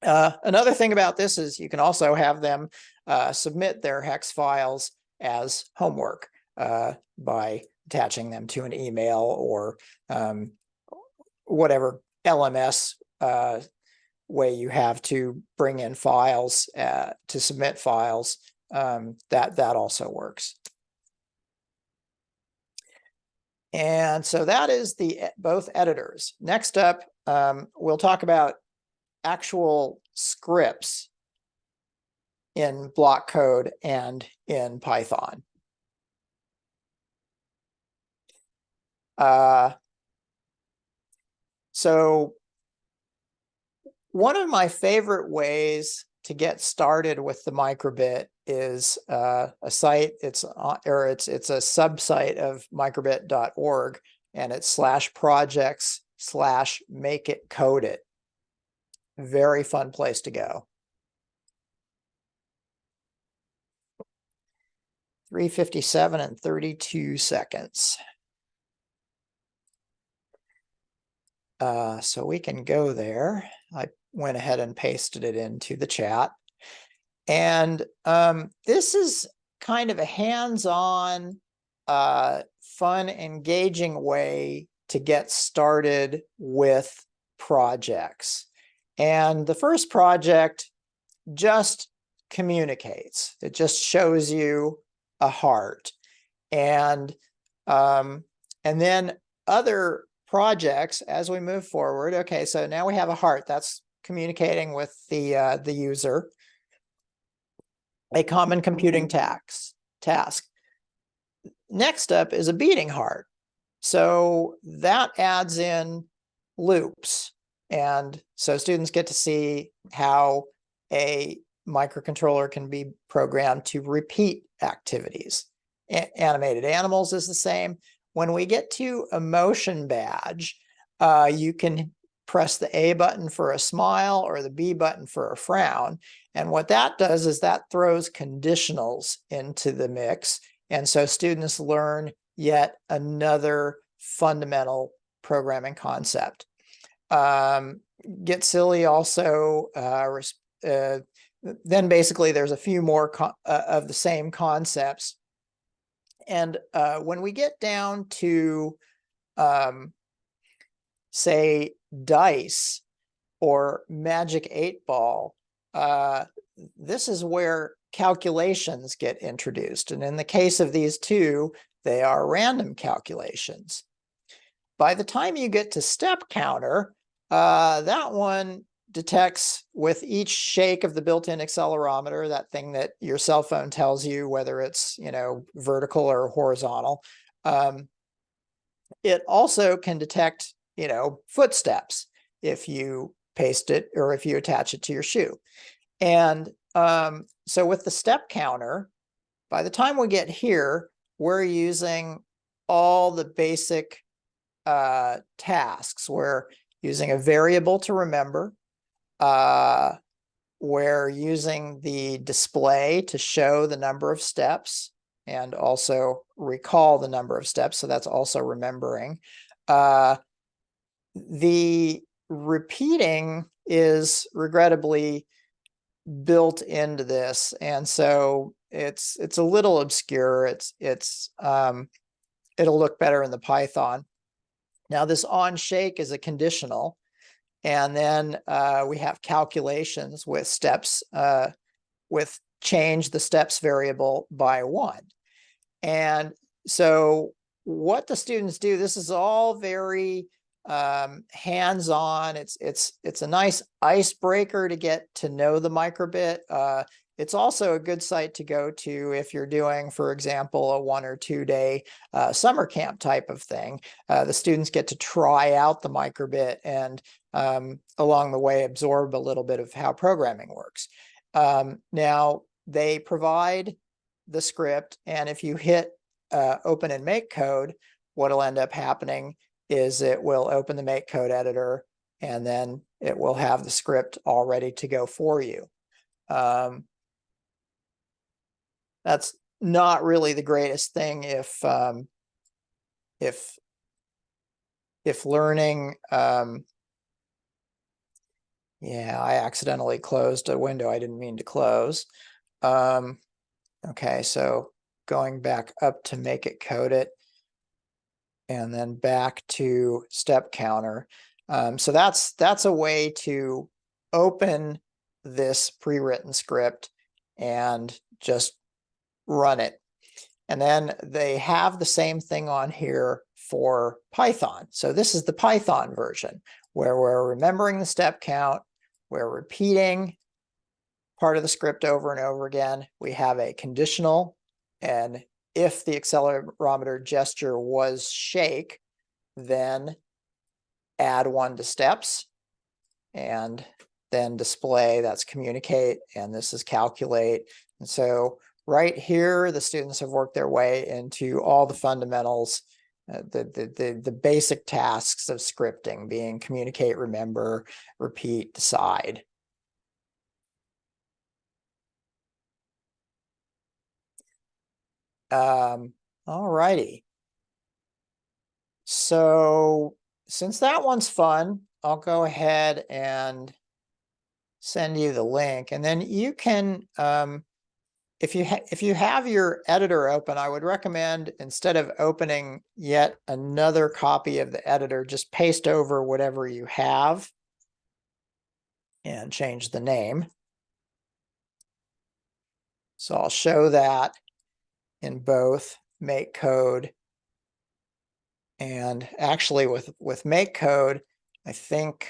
Another thing about this is you can also have them submit their hex files as homework by attaching them to an email or whatever LMS way you have to bring in files to submit files. That also works. And so that is both editors. Next up, we'll talk about actual scripts in block code and in Python. So one of my favorite ways to get started with the Microbit is a site. It's a subsite of microbit.org, and it's /projects/Makecode. Very fun place to go. 3:57 and 32 seconds. So we can go there. I went ahead and pasted it into the chat. And this is kind of a hands-on, fun, engaging way to get started with projects. And the first project just communicates. It just shows you a heart. And then other projects, as we move forward, okay, so now we have a heart that's communicating with the user. A common computing task. Next up is a beating heart. So that adds in loops. And so students get to see how a microcontroller can be programmed to repeat activities. Animated animals is the same. When we get to emotion badge, you can press the A button for a smile or the B button for a frown. And what that does is that throws conditionals into the mix. And so students learn yet another fundamental programming concept. Get silly also, then basically there's a few more of the same concepts. And when we get down to, say, dice or magic 8-ball, this is where calculations get introduced. And in the case of these two, they are random calculations. By the time you get to step counter, that one detects with each shake of the built-in accelerometer, that thing that your cell phone tells you whether it's, vertical or horizontal. It also can detect, footsteps if you paste it or if you attach it to your shoe. And so with the step counter, by the time we get here, we're using all the basic tasks. We're using a variable to remember. We're using the display to show the number of steps and also recall the number of steps. So that's also remembering. The repeating is regrettably built into this, and so it's a little obscure. It'll look better in the Python. Now this on shake is a conditional, and then we have calculations with steps with change the steps variable by 1. And so what the students do, this is all very hands-on. It's a nice icebreaker to get to know the microbit. It's also a good site to go to if you're doing, for example, a 1 or 2 day summer camp type of thing. The students get to try out the microbit and along the way absorb a little bit of how programming works. Now they provide the script, and if you hit open in Makecode, what'll end up happening is it will open the Makecode editor, and then it will have the script all ready to go for you. That's not really the greatest thing if learning. Yeah, I accidentally closed a window I didn't mean to close. Okay, so going back up to Makecode it, and then back to step counter. So that's a way to open this pre-written script and just run it. And then they have the same thing on here for Python. So this is the Python version where we're remembering the step count, we're repeating part of the script over and over again. We have a conditional, and if the accelerometer gesture was shake, then add 1 to steps, and then display, that's communicate, and this is calculate. And so right here, the students have worked their way into all the fundamentals, the basic tasks of scripting, being communicate, remember, repeat, decide. All righty. So since that one's fun, I'll go ahead and send you the link, and then you can, if you have your editor open, I would recommend, instead of opening yet another copy of the editor, just paste over whatever you have and change the name. So I'll show that in both Makecode, and actually with Makecode, I think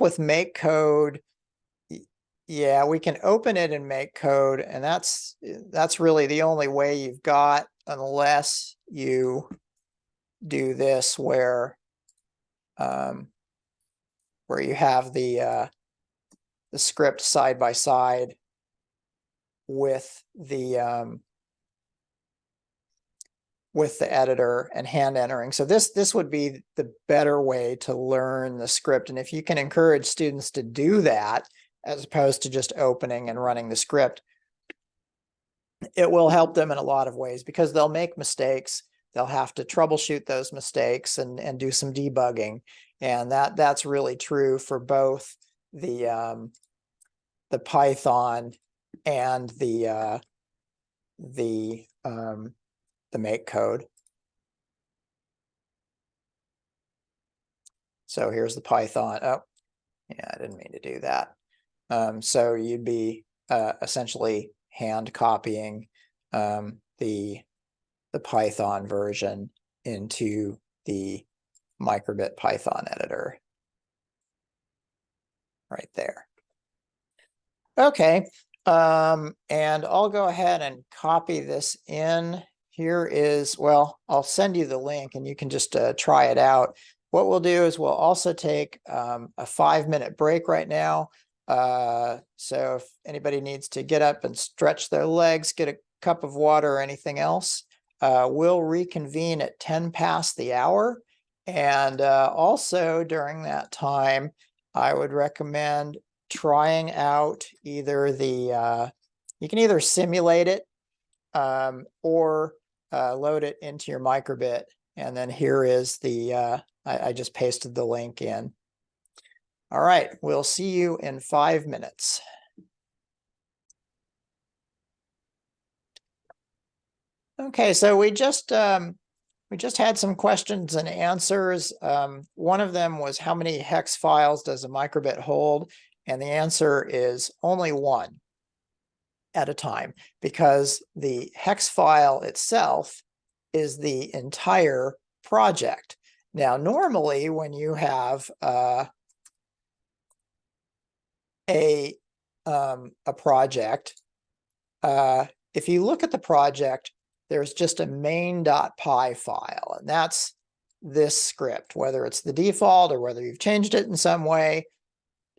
with Makecode, yeah, we can open it in Makecode, and that's really the only way you've got, unless you do this where you have the script side by side with the editor and hand entering. So this would be the better way to learn the script. And if you can encourage students to do that, as opposed to just opening and running the script, it will help them in a lot of ways, because they'll make mistakes. They'll have to troubleshoot those mistakes and do some debugging. And that's really true for both the Python and the Makecode. So here's the Python. Oh, yeah, I didn't mean to do that. So you'd be essentially hand copying the Python version into the Microbit Python editor right there. Okay, and I'll go ahead and copy this in. Here is, well, I'll send you the link and you can just try it out. What we'll do is we'll also take a 5-minute break right now. So if anybody needs to get up and stretch their legs, get a cup of water or anything else, we'll reconvene at 10 past the hour. And also during that time, I would recommend trying out either the, you can either simulate it or load it into your Microbit. And then here is the, I just pasted the link in. All right, we'll see you in 5 minutes. Okay, so we just had some questions and answers. One of them was, how many hex files does a Microbit hold? And the answer is only one at a time, because the hex file itself is the entire project. Now, normally when you have a project, if you look at the project, there's just a main.py file, and that's this script, whether it's the default or whether you've changed it in some way.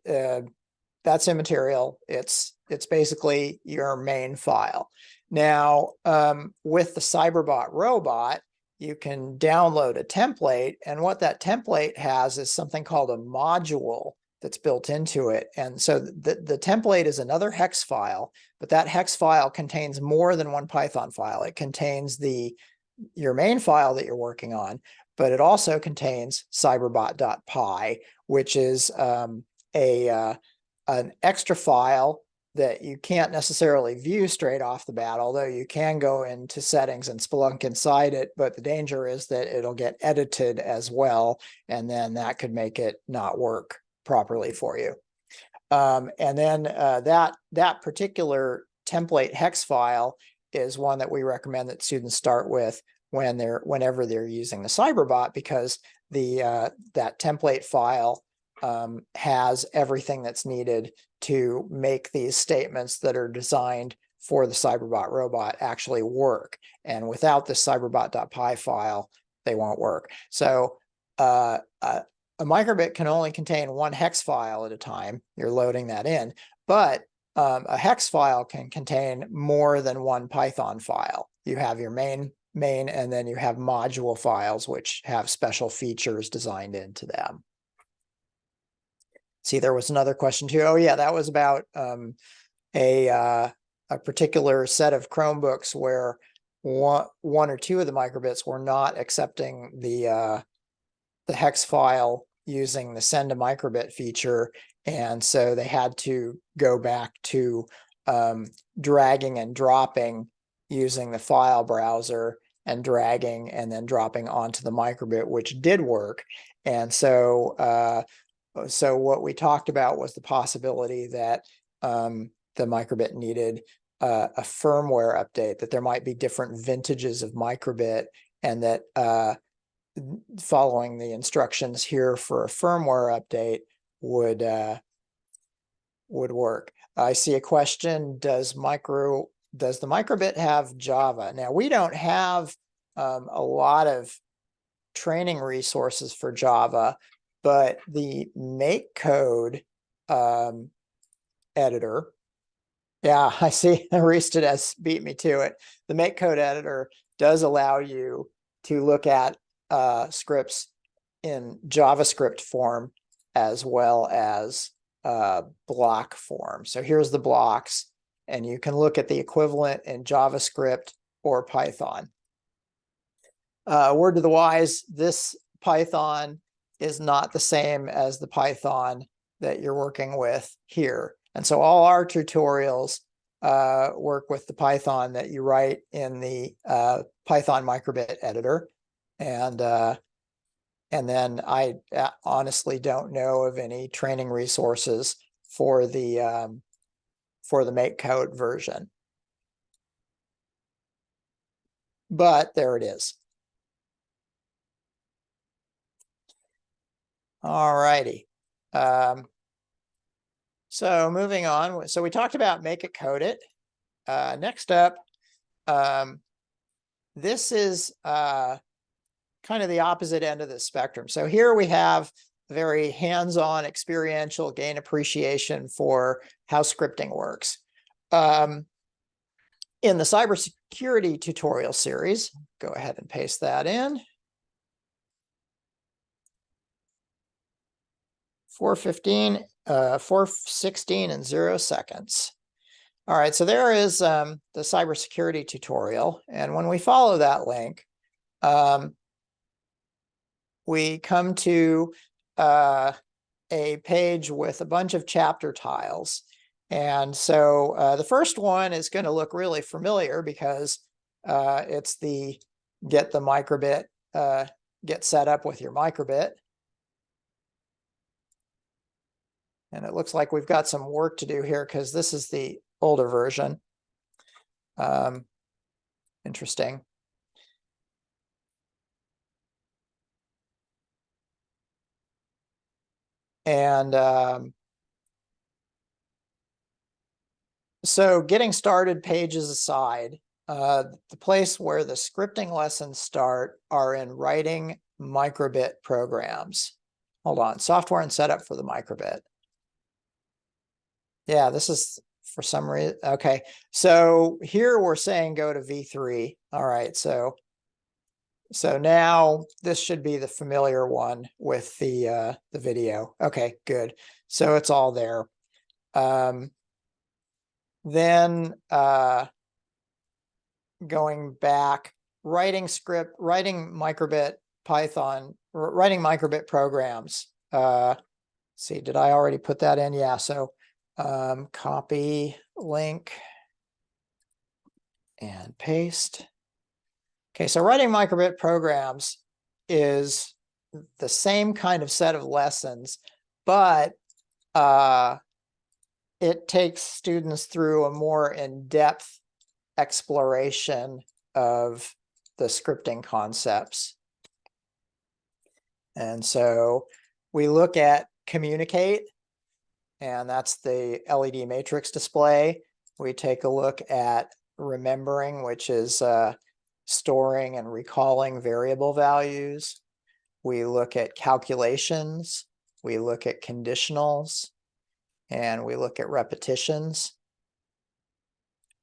That's immaterial. It's basically your main file. Now, with the Cyberbot robot, you can download a template, and what that template has is something called a module that's built into it. And so the template is another hex file, but that hex file contains more than one Python file. It contains your main file that you're working on, but it also contains cyberbot.py, which is an extra file that you can't necessarily view straight off the bat, although you can go into settings and Splunk inside it, but the danger is that it'll get edited as well, and then that could make it not work properly for you. And then that particular template hex file is one that we recommend that students start with whenever they're using the Cyberbot, because that template file has everything that's needed to make these statements that are designed for the Cyberbot robot actually work. And without the cyberbot.py file, they won't work. So a Microbit can only contain one hex file at a time. You're loading that in, but a hex file can contain more than one Python file. You have your main, and then you have module files, which have special features designed into them. See, there was another question too. Oh yeah, that was about a particular set of Chromebooks where one or two of the Microbits were not accepting the hex file using the send a Microbit feature, and so they had to go back to dragging and dropping using the file browser, and dragging and then dropping onto the Microbit, which did work. And so so what we talked about was the possibility that the Microbit needed a firmware update, that there might be different vintages of Microbit, and that following the instructions here for a firmware update would work. I see a question, does the Microbit have Java? Now, we don't have a lot of training resources for Java, but the Makecode editor, yeah, I see Aristides beat me to it. The Makecode editor does allow you to look at scripts in JavaScript form as well as block form. So here's the blocks, and you can look at the equivalent in JavaScript or Python. Word to the wise, this Python is not the same as the Python that you're working with here. And so all our tutorials work with the Python that you write in the Python Microbit editor. And then I honestly don't know of any training resources for the Makecode version. but there it is. All righty. So moving on. So we talked about Makecode. Next up, this is kind of the opposite end of the spectrum. So here we have very hands-on experiential gain appreciation for how scripting works. In the cybersecurity tutorial series, go ahead and paste that in. 4:15, 4:16 and 0 seconds. All right, so there is the cybersecurity tutorial. And when we follow that link, we come to a page with a bunch of chapter tiles. And so the first one is going to look really familiar because it's the get the microbit, get set up with your microbit. And it looks like we've got some work to do here because this is the older version. Interesting. And so getting started pages aside, the place where the scripting lessons start are in writing microbit programs. Hold on, software and setup for the microbit. Yeah, this is for some reason. Okay, so here we're saying go to V3. All right, so now this should be the familiar one with the video. Okay, good. So it's all there. Then going back, writing microbit Python, writing microbit programs. See, did I already put that in? Yeah, so copy link and paste. Okay, so writing microbit programs is the same kind of set of lessons, but it takes students through a more in-depth exploration of the scripting concepts. And so we look at communicate, and that's the LED matrix display. We take a look at remembering, which is storing and recalling variable values. We look at calculations. We look at conditionals. And we look at repetitions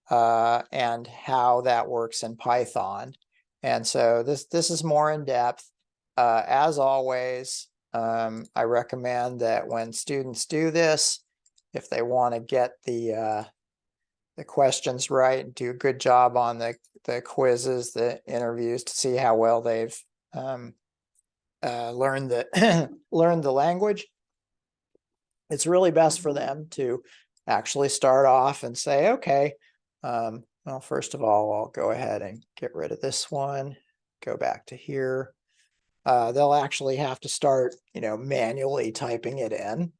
and how that works in Python. And so this is more in depth. As always, I recommend that when students do this, if they want to get the questions right and do a good job on the quizzes, the interviews, to see how well they've learned the language, it's really best for them to actually start off and say, okay, well, first of all, I'll go ahead and get rid of this one, go back to here. They'll actually have to start, manually typing it in.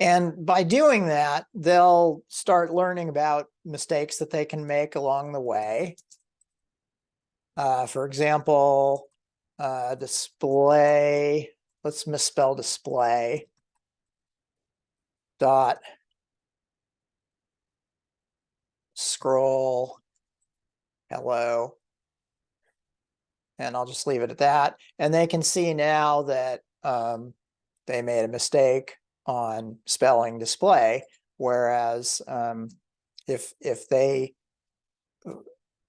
And by doing that, they'll start learning about mistakes that they can make along the way. For example, display, let's misspell display. Dot scroll hello. And I'll just leave it at that. And they can see now that they made a mistake on spelling display, whereas if they,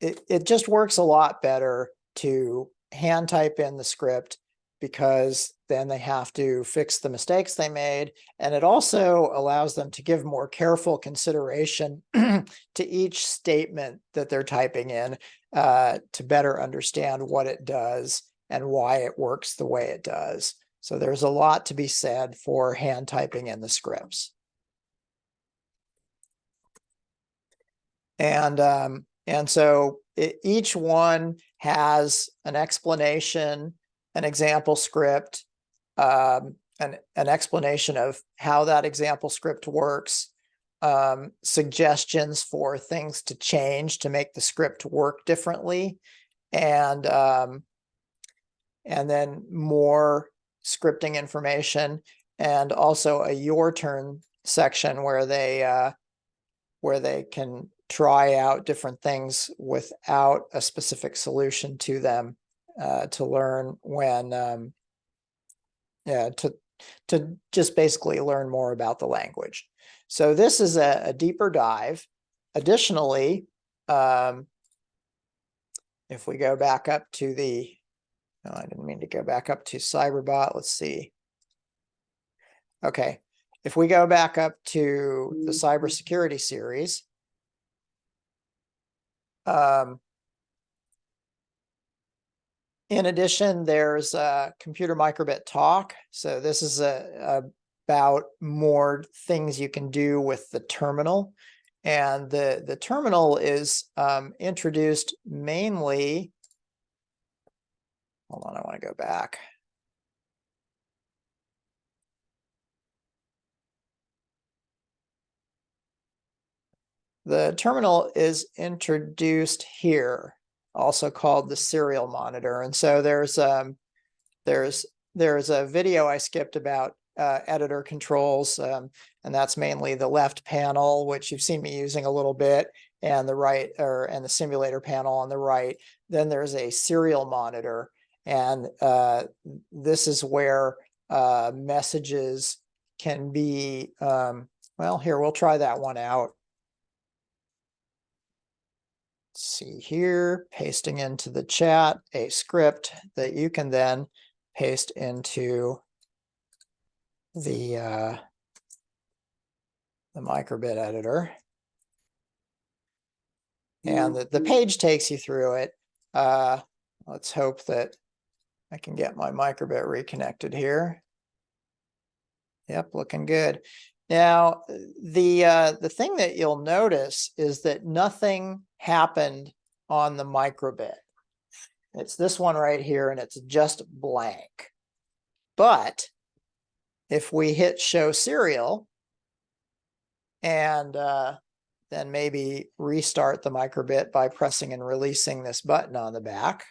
it just works a lot better to hand type in the script, because then they have to fix the mistakes they made. And it also allows them to give more careful consideration to each statement that they're typing in to better understand what it does and why it works the way it does. So there's a lot to be said for hand typing in the scripts. And so each one has an explanation, an example script, an explanation of how that example script works, suggestions for things to change to make the script work differently, and then more scripting information, and also a your turn section where they can try out different things without a specific solution to them, to learn when to just basically learn more about the language. So this is a deeper dive. Additionally, if we go back up to the, no, I didn't mean to go back up to Cyberbot. Let's see. Okay, if we go back up to the cybersecurity series, in addition, there's computer microbit talk. So this is about more things you can do with the terminal. And the terminal is introduced mainly, hold on, I want to go back. The terminal is introduced here, also called the serial monitor. And so there's a video I skipped about editor controls, and that's mainly the left panel, which you've seen me using a little bit, and the right, and the simulator panel on the right. Then there's a serial monitor, and this is where messages can be, well, here, we'll try that one out. See here, pasting into the chat a script that you can then paste into the microbit editor. And the page takes you through it. Let's hope that I can get my microbit reconnected here. Yep, looking good. Now, the thing that you'll notice is that nothing happened on the microbit. It's this one right here, and it's just blank. But if we hit show serial and then maybe restart the microbit by pressing and releasing this button on the back,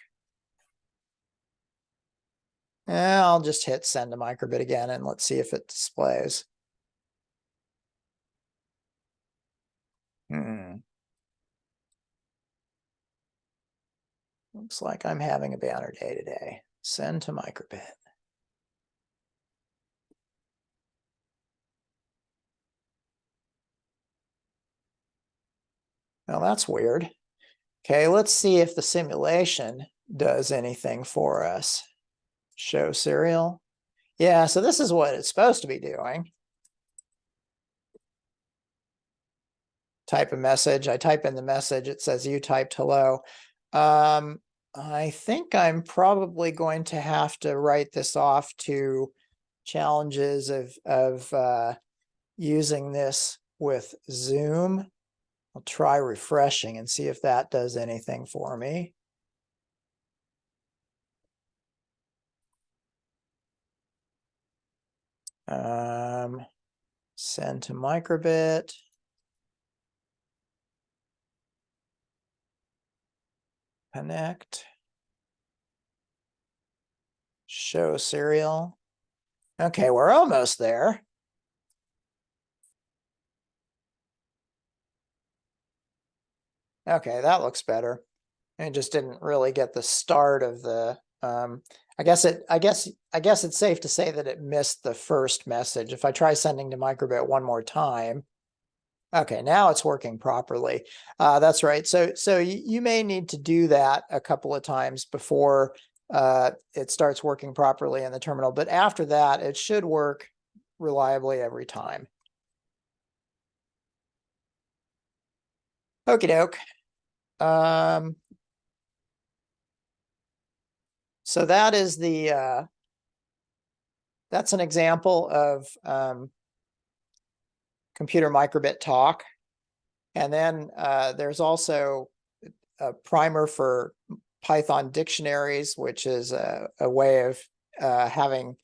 I'll just hit send to microbit again, and let's see if it displays. Looks like I'm having a banner day today. Send to microbit. Well, that's weird. Okay, let's see if the simulation does anything for us. Show serial. Yeah, so this is what it's supposed to be doing. Type a message. I type in the message. It says you typed hello. I think I'm probably going to have to write this off to challenges of using this with Zoom. I'll try refreshing and see if that does anything for me. Send to microbit. Connect. Show serial. Okay, we're almost there. Okay, that looks better. I just didn't really get the start of the I guess it's safe to say that it missed the first message. If I try sending to microbit one more time. Okay, now it's working properly. That's right. So you may need to do that a couple of times before it starts working properly in the terminal, but after that, it should work reliably every time. Okie doke. So that is the that's an example of computer microbit talk. And then there's also a primer for Python dictionaries, which is a way of having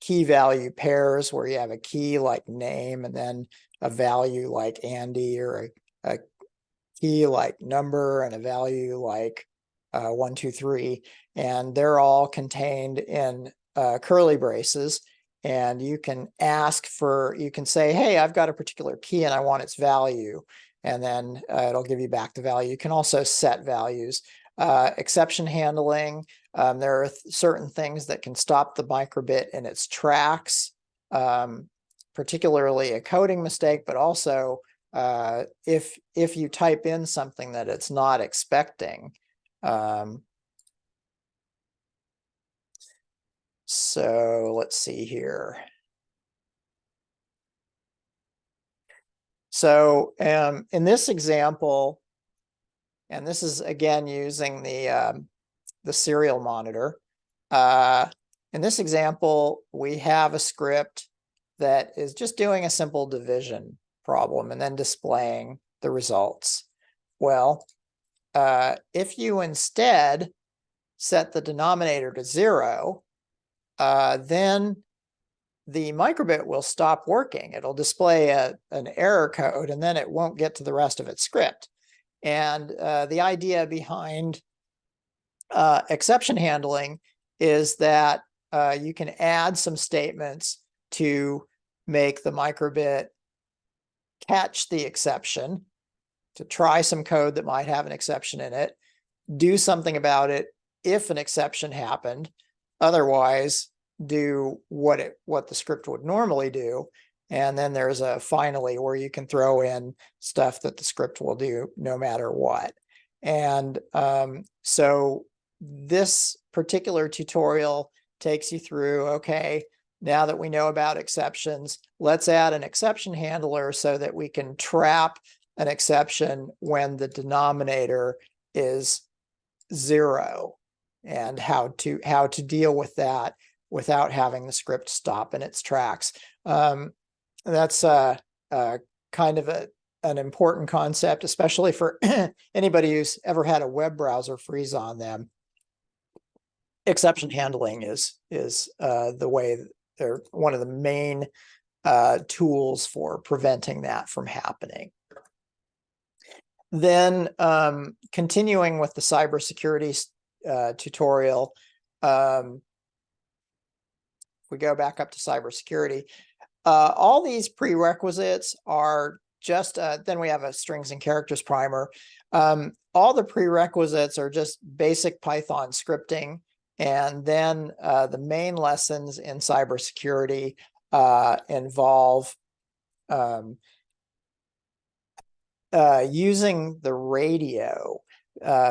key value pairs where you have a key like name and then a value like Andy, or a key like number and a value like 1, 2, 3, and they're all contained in curly braces. And you can you can say, hey, I've got a particular key and I want its value, and then it'll give you back the value. You can also set values. Exception handling, there are certain things that can stop the microbit in its tracks, particularly a coding mistake, but also if you type in something that it's not expecting. So let's see here. So in this example, and this is again using the serial monitor. In this example, we have a script that is just doing a simple division problem and then displaying the results. Well, if you instead set the denominator to 0, then the microbit will stop working. It'll display an error code, and then it won't get to the rest of its script. And the idea behind exception handling is that you can add some statements to make the microbit catch the exception, to try some code that might have an exception in it, do something about it if an exception happened, otherwise do what the script would normally do. And then there's a finally where you can throw in stuff that the script will do no matter what. And so this particular tutorial takes you through, okay, now that we know about exceptions, let's add an exception handler so that we can trap an exception when the denominator is 0, and how to deal with that without having the script stop in its tracks. That's kind of an important concept, especially for anybody who's ever had a web browser freeze on them. Exception handling is the way, they're one of the main tools for preventing that from happening. Then continuing with the cybersecurity tutorial, we go back up to cybersecurity. All these prerequisites are just, then we have a strings and characters primer. All the prerequisites are just basic Python scripting. And then the main lessons in cybersecurity involve using the radio,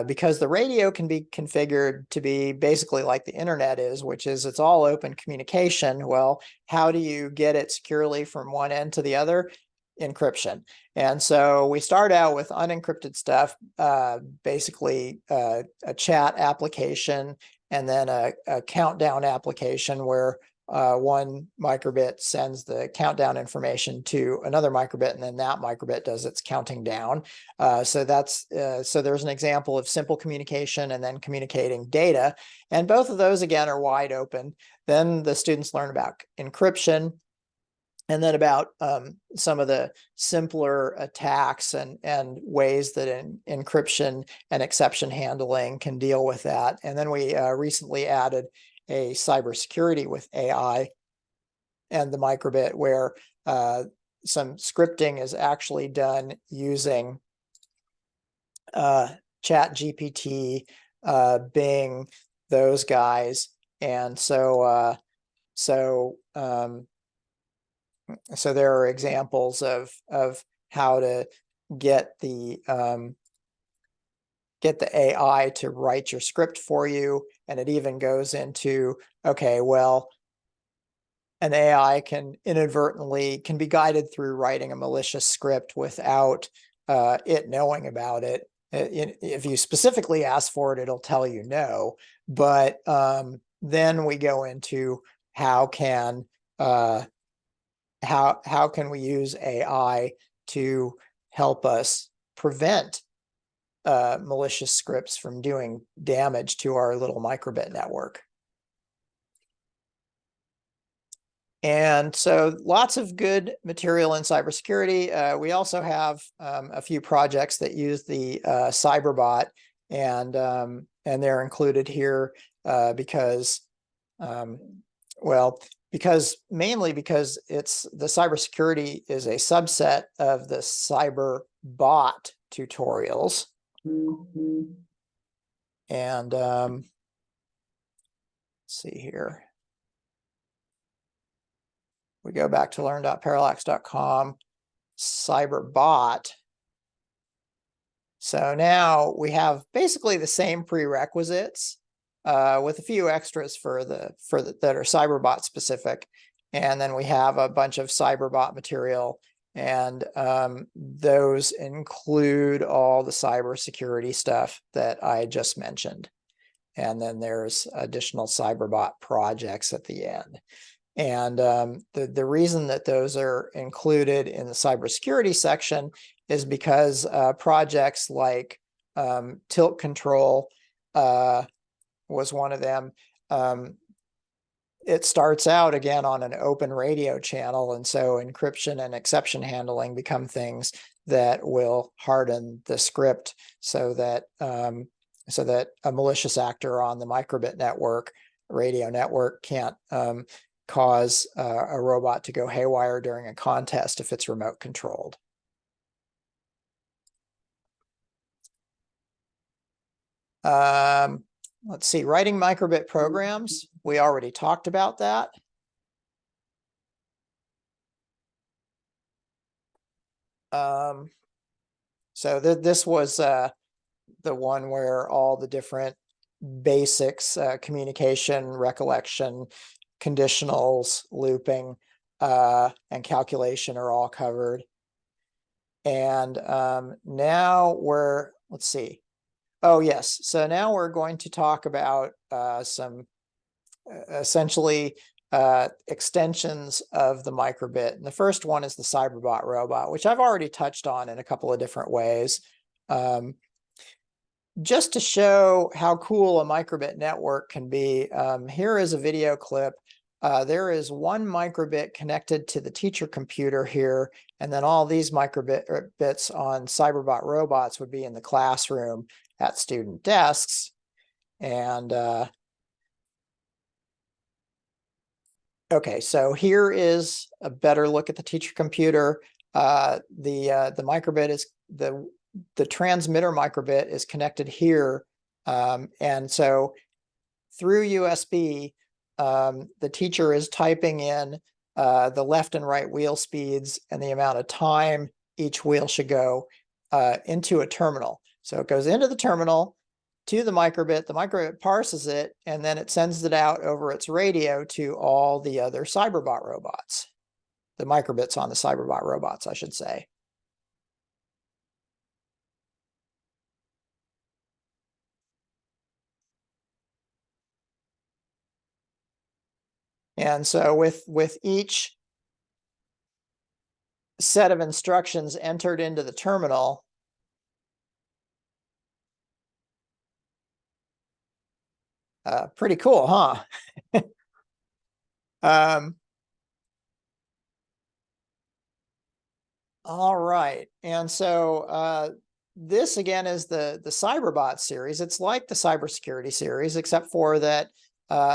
because the radio can be configured to be basically like the internet is, which is it's all open communication. Well, how do you get it securely from one end to the other? Encryption. And so we start out with unencrypted stuff, basically a chat application, and then a countdown application where one microbit sends the countdown information to another microbit, and then that microbit does its counting down. So there's an example of simple communication and then communicating data. And both of those, again, are wide open. Then the students learn about encryption, and then about some of the simpler attacks and ways that encryption and exception handling can deal with that. And then we recently added a cybersecurity with AI and the microbit, where some scripting is actually done using ChatGPT, Bing, those guys. And so there are examples of how to get the AI to write your script for you. And it even goes into, okay, well, an AI can be guided through writing a malicious script without it knowing about it. If you specifically ask for it, it'll tell you no. But then we go into how can we use AI to help us prevent malicious scripts from doing damage to our little microbit network. And so lots of good material in cybersecurity. We also have a few projects that use the CyberBot, and they're included here because, mainly because it's the cybersecurity is a subset of the CyberBot tutorials. And let's see here. We go back to learn.parallax.com, CyberBot. So now we have basically the same prerequisites with a few extras for the that are CyberBot specific. And then we have a bunch of CyberBot material, and those include all the cybersecurity stuff that I just mentioned. And then there's additional CyberBot projects at the end. And the reason that those are included in the cybersecurity section is because projects like Tilt Control was one of them. It starts out again on an open radio channel, and so encryption and exception handling become things that will harden the script so that a malicious actor on the microbit network, radio network, can't cause a robot to go haywire during a contest if it's remote controlled. Let's see, writing microbit programs. We already talked about that. So this was the one where all the different basics, communication, recollection, conditionals, looping, and calculation are all covered. And now let's see. Oh, yes. So now we're going to talk about some essentially extensions of the microbit. And the first one is the CyberBot robot, which I've already touched on in a couple of different ways. Just to show how cool a microbit network can be, here is a video clip. There is one microbit connected to the teacher computer here, and then all these bits on CyberBot robots would be in the classroom at student desks. And okay, so here is a better look at the teacher computer. The microbit is the transmitter microbit is connected here, and so through USB, the teacher is typing in the left and right wheel speeds and the amount of time each wheel should go into a terminal. So it goes into the terminal to the microbit parses it, and then it sends it out over its radio to all the other CyberBot robots, the microbits on the CyberBot robots, I should say. And so with each set of instructions entered into the terminal, pretty cool, huh? All right, and so this again is the CyberBot series. It's like the cybersecurity series, except for that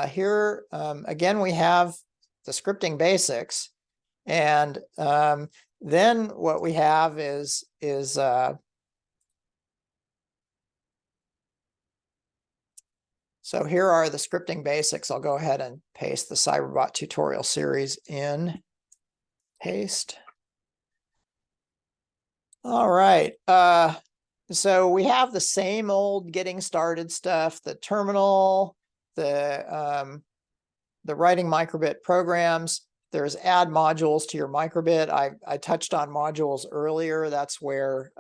here again we have the scripting basics, and then what we have is so here are the scripting basics. I'll go ahead and paste the CyberBot tutorial series in. Paste. All right. So we have the same old getting started stuff, the terminal, the writing microbit programs. There's add modules to your microbit. I touched on modules earlier. That's where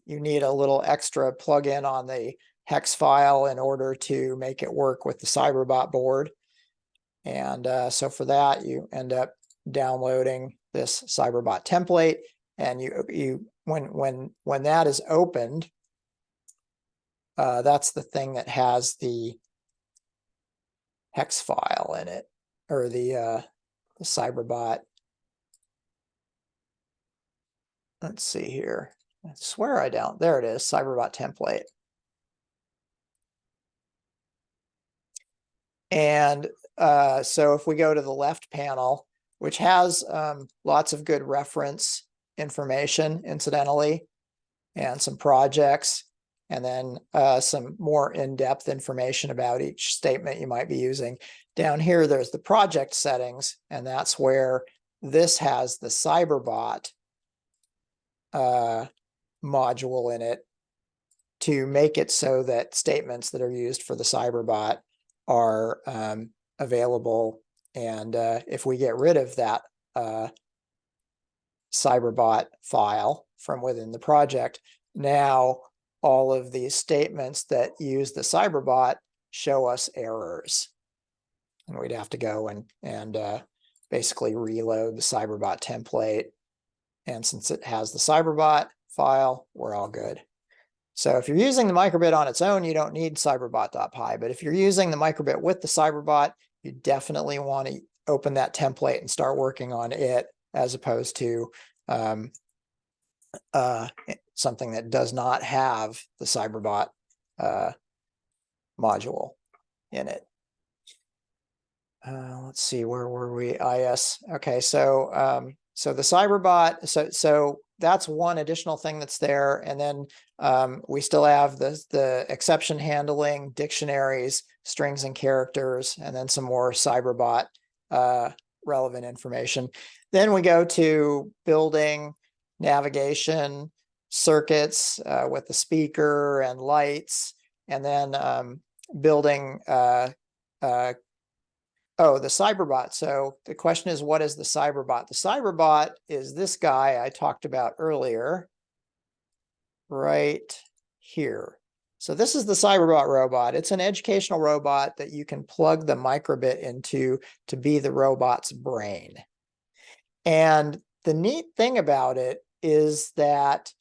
you need a little extra plugin on the hex file in order to make it work with the CyberBot board. And so for that, you end up downloading this CyberBot template, and when that is opened, that's the thing that has the hex file in it, or the the Cyberbot. Let's see here. I swear I don't. There it is, Cyberbot template. And so if we go to the left panel, which has lots of good reference information, incidentally, and some projects, and then some more in-depth information about each statement you might be using. Down here, there's the project settings, and that's where this has the Cyberbot module in it to make it so that statements that are used for the Cyberbot are available. And if we get rid of that Cyberbot file from within the project, now all of these statements that use the Cyberbot show us errors. And we'd have to go and basically reload the Cyberbot template. And since it has the Cyberbot file, we're all good. So if you're using the Microbit on its own, you don't need cyberbot.py. But if you're using the Microbit with the Cyberbot, you definitely want to open that template and start working on it, as opposed to something that does not have the Cyberbot module in it. Let's see, where were we? Is. Okay, so so the Cyberbot, so that's one additional thing that's there. And then we still have the exception handling, dictionaries, strings and characters, and then some more Cyberbot relevant information. Then we go to building, navigation, circuits with the speaker and lights, and then building the Cyberbot. So the question is, what is the Cyberbot? The Cyberbot is this guy I talked about earlier, right here. So this is the Cyberbot robot. It's an educational robot that you can plug the Microbit into to be the robot's brain. And the neat thing about it is that,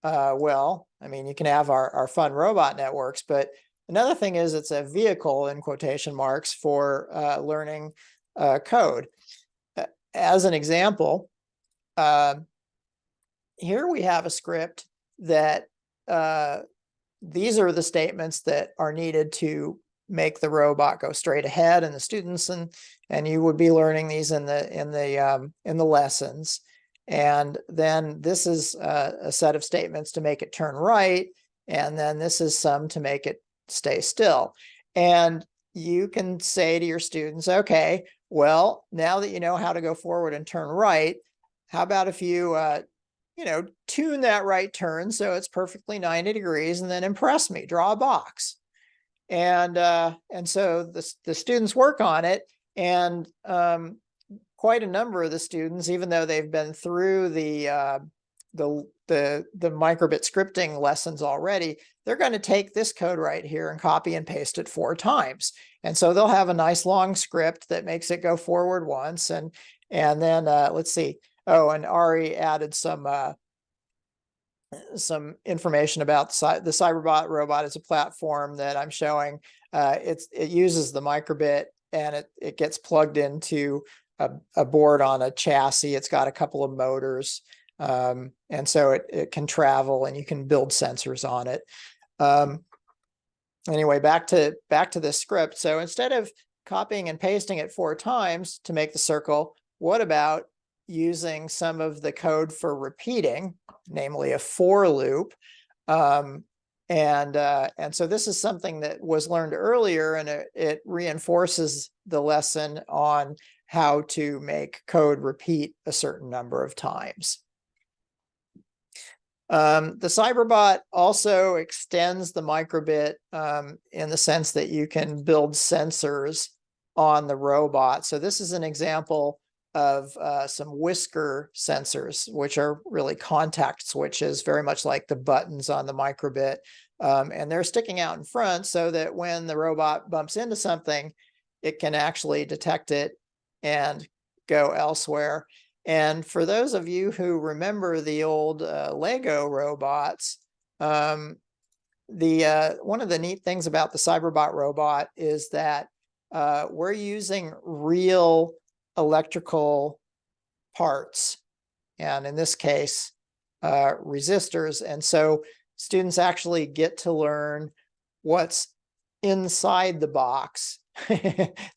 well, I mean, you can have our fun robot networks, but another thing is it's a vehicle, in quotation marks, for learning code. As an example, here we have a script that these are the statements that are needed to make the robot go straight ahead, and the students and you would be learning these in the lessons. And then this is a set of statements to make it turn right, and then this is some to make it stay still. And you can say to your students, okay, well, now that you know how to go forward and turn right, how about if you tune that right turn so it's perfectly 90 degrees, and then impress me, draw a box. And so the students work on it, and quite a number of the students, even though they've been through the Microbit scripting lessons already, they're going to take this code right here and copy and paste it 4 times. And so they'll have a nice long script that makes it go forward once. And then let's see. Oh, and Ari added some information about the Cyberbot robot as a platform that I'm showing. It uses the Microbit, and it gets plugged into a board on a chassis. It's got a couple of motors. And so it can travel, and you can build sensors on it. Anyway, back to this script. So instead of copying and pasting it 4 times to make the circle, what about using some of the code for repeating, namely a for loop? And so this is something that was learned earlier, and it reinforces the lesson on how to make code repeat a certain number of times. The Cyberbot also extends the Microbit in the sense that you can build sensors on the robot. So this is an example of some whisker sensors, which are really contact switches, very much like the buttons on the Microbit. And they're sticking out in front so that when the robot bumps into something, it can actually detect it and go elsewhere. And for those of you who remember the old Lego robots, one of the neat things about the Cyberbot robot is that we're using real electrical parts, and in this case, resistors. And so students actually get to learn what's inside the box,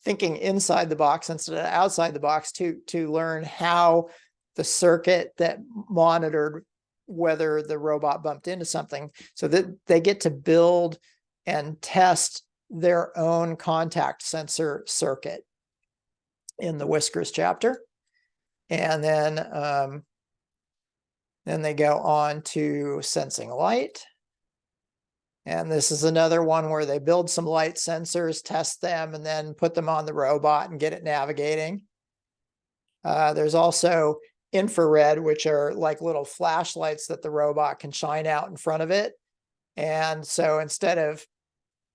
thinking inside the box instead of outside the box, to learn how the circuit that monitored whether the robot bumped into something, so that they get to build and test their own contact sensor circuit in the Whiskers chapter. And then they go on to sensing light. And this is another one where they build some light sensors, test them, and then put them on the robot and get it navigating. There's also infrared, which are like little flashlights that the robot can shine out in front of it. And so instead of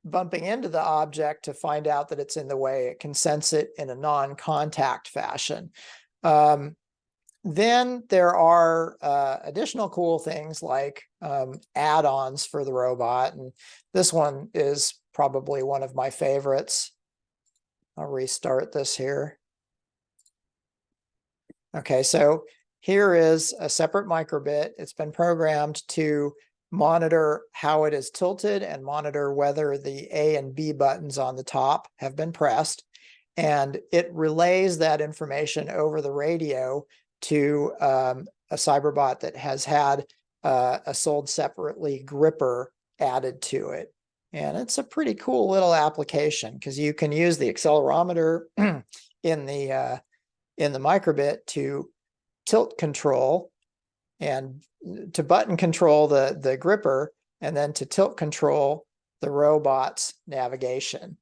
bumping into the object to find out that it's in the way, it can sense it in a non-contact fashion. Then there are additional cool things like add-ons for the robot. And this one is probably one of my favorites. I'll restart this here. Okay, so here is a separate microbit. It's been programmed to monitor how it is tilted and monitor whether the A and B buttons on the top have been pressed. And it relays that information over the radio to a cyberbot that has had a sold separately gripper added to it. And it's a pretty cool little application because you can use the accelerometer in the microbit to tilt control and to button control the gripper, and then to tilt control the robot's navigation.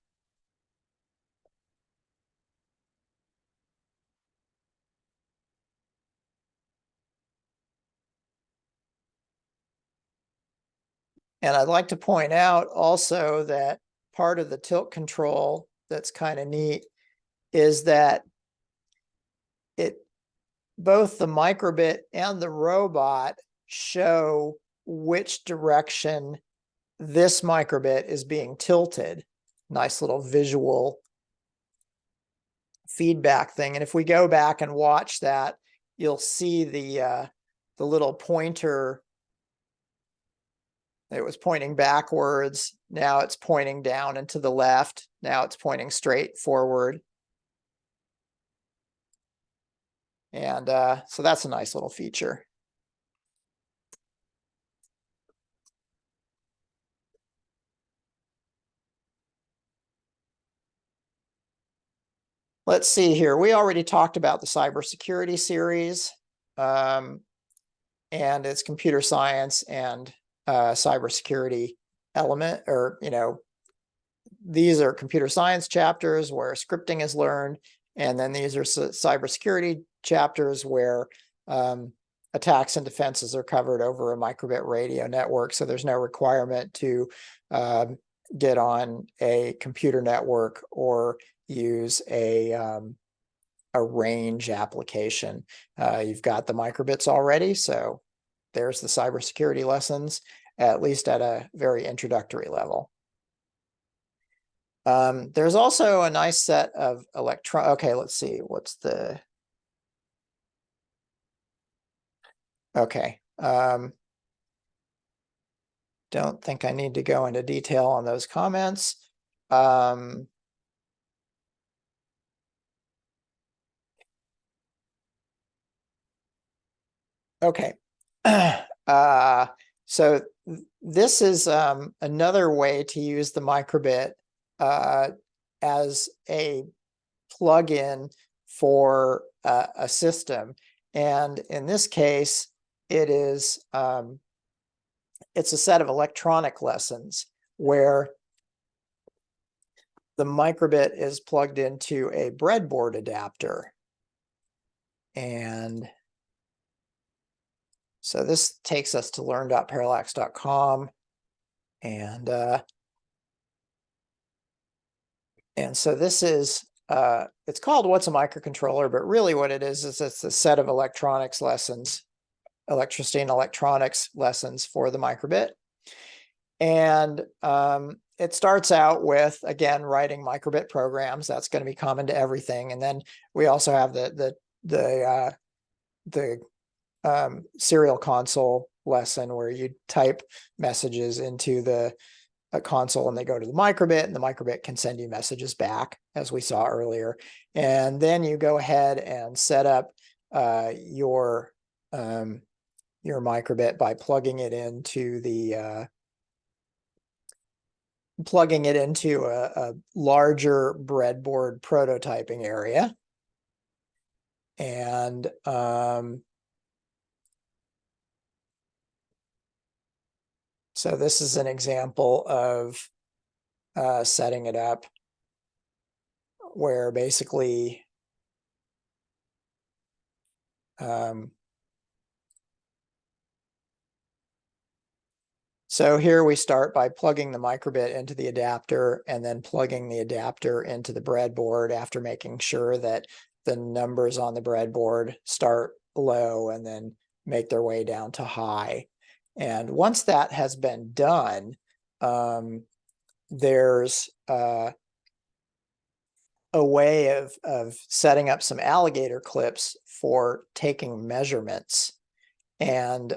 And I'd like to point out also that part of the tilt control that's kind of neat is that both the microbit and the robot show which direction this microbit is being tilted. Nice little visual feedback thing. And if we go back and watch that, you'll see the little pointer. It was pointing backwards. Now it's pointing down and to the left. Now it's pointing straight forward. And so that's a nice little feature. Let's see here. We already talked about the cybersecurity series, and its computer science and cybersecurity element, or, these are computer science chapters where scripting is learned. And then these are cybersecurity chapters where attacks and defenses are covered over a microbit radio network. So there's no requirement to get on a computer network or use a range application. You've got the microbits already. So there's the cybersecurity lessons, at least at a very introductory level. There's also a nice set of okay, let's see, what's the, okay. Don't think I need to go into detail on those comments. Okay. So this is another way to use the microbit as a plugin for a system. And in this case, it is it's a set of electronic lessons where the microbit is plugged into a breadboard adapter. And so this takes us to learn.parallax.com. And so this is, it's called What's a Microcontroller, but really what it is it's a set of electronics lessons, electricity and electronics lessons for the microbit. And it starts out with, again, writing microbit programs. That's going to be common to everything. And then we also have the serial console lesson where you type messages into a console and they go to the microbit, and the microbit can send you messages back, as we saw earlier. And then you go ahead and set up your microbit by plugging it into a larger breadboard prototyping area. And so this is an example of setting it up where basically so here we start by plugging the microbit into the adapter and then plugging the adapter into the breadboard after making sure that the numbers on the breadboard start low and then make their way down to high. And once that has been done, there's a way of setting up some alligator clips for taking measurements. And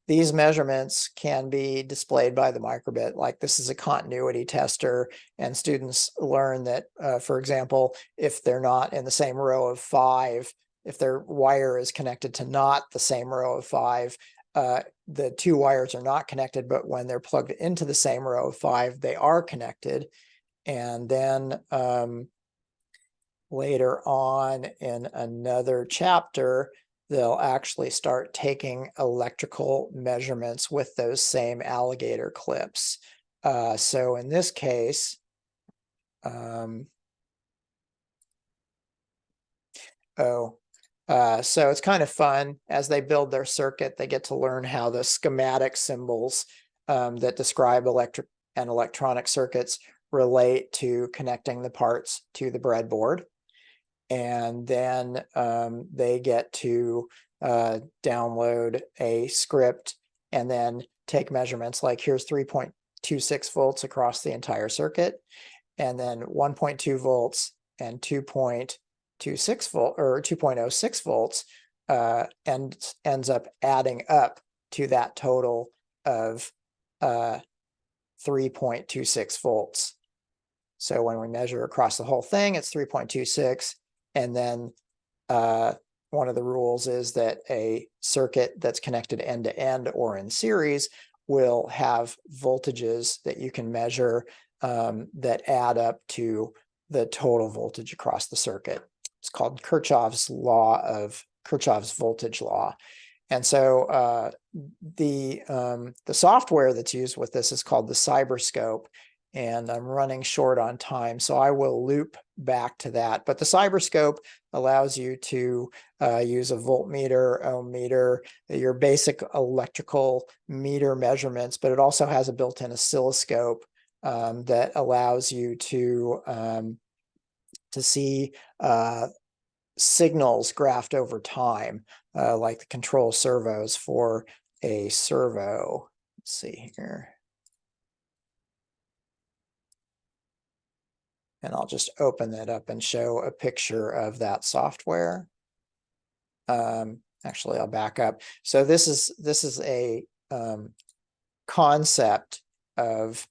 these measurements can be displayed by the microbit. Like this is a continuity tester, and students learn that, for example, if they're not in the same row of 5, if their wire is connected to not the same row of 5, the 2 wires are not connected, but when they're plugged into the same row of 5, they are connected. And then later on in another chapter, they'll actually start taking electrical measurements with those same alligator clips. So in this case, so it's kind of fun. As they build their circuit, they get to learn how the schematic symbols that describe electric and electronic circuits relate to connecting the parts to the breadboard. And then they get to download a script and then take measurements. Like here's 3.26 volts across the entire circuit, and then 1.2 volts and 2.26 volt or 2.06 volts and ends up adding up to that total of 3.26 volts. So when we measure across the whole thing, it's 3.26. And then one of the rules is that a circuit that's connected end to end or in series will have voltages that you can measure that add up to the total voltage across the circuit. It's called Kirchhoff's voltage law. And so the software that's used with this is called the Cyberscope. And I'm running short on time, so I will loop back to that. But the Cyberscope allows you to use a voltmeter, ohm meter, your basic electrical meter measurements, but it also has a built-in oscilloscope that allows you to see signals graphed over time, like the control servos for a servo. Let's see here. And I'll just open that up and show a picture of that software. Actually, I'll back up. So this is a concept of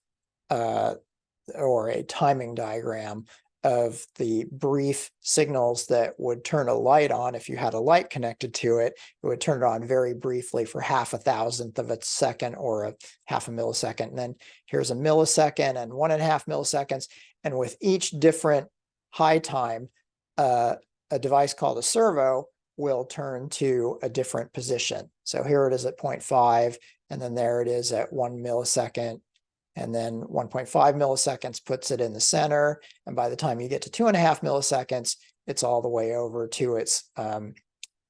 or a timing diagram of the brief signals that would turn a light on. If you had a light connected to it, it would turn it on very briefly for 0.005 of a second or a 0.5 millisecond. And then here's a millisecond and 1.5 milliseconds. And with each different high time, a device called a servo will turn to a different position. So here it is at 0.5, and then there it is at 1 millisecond. And then 1.5 milliseconds puts it in the center. And by the time you get to 2.5 milliseconds, it's all the way over to its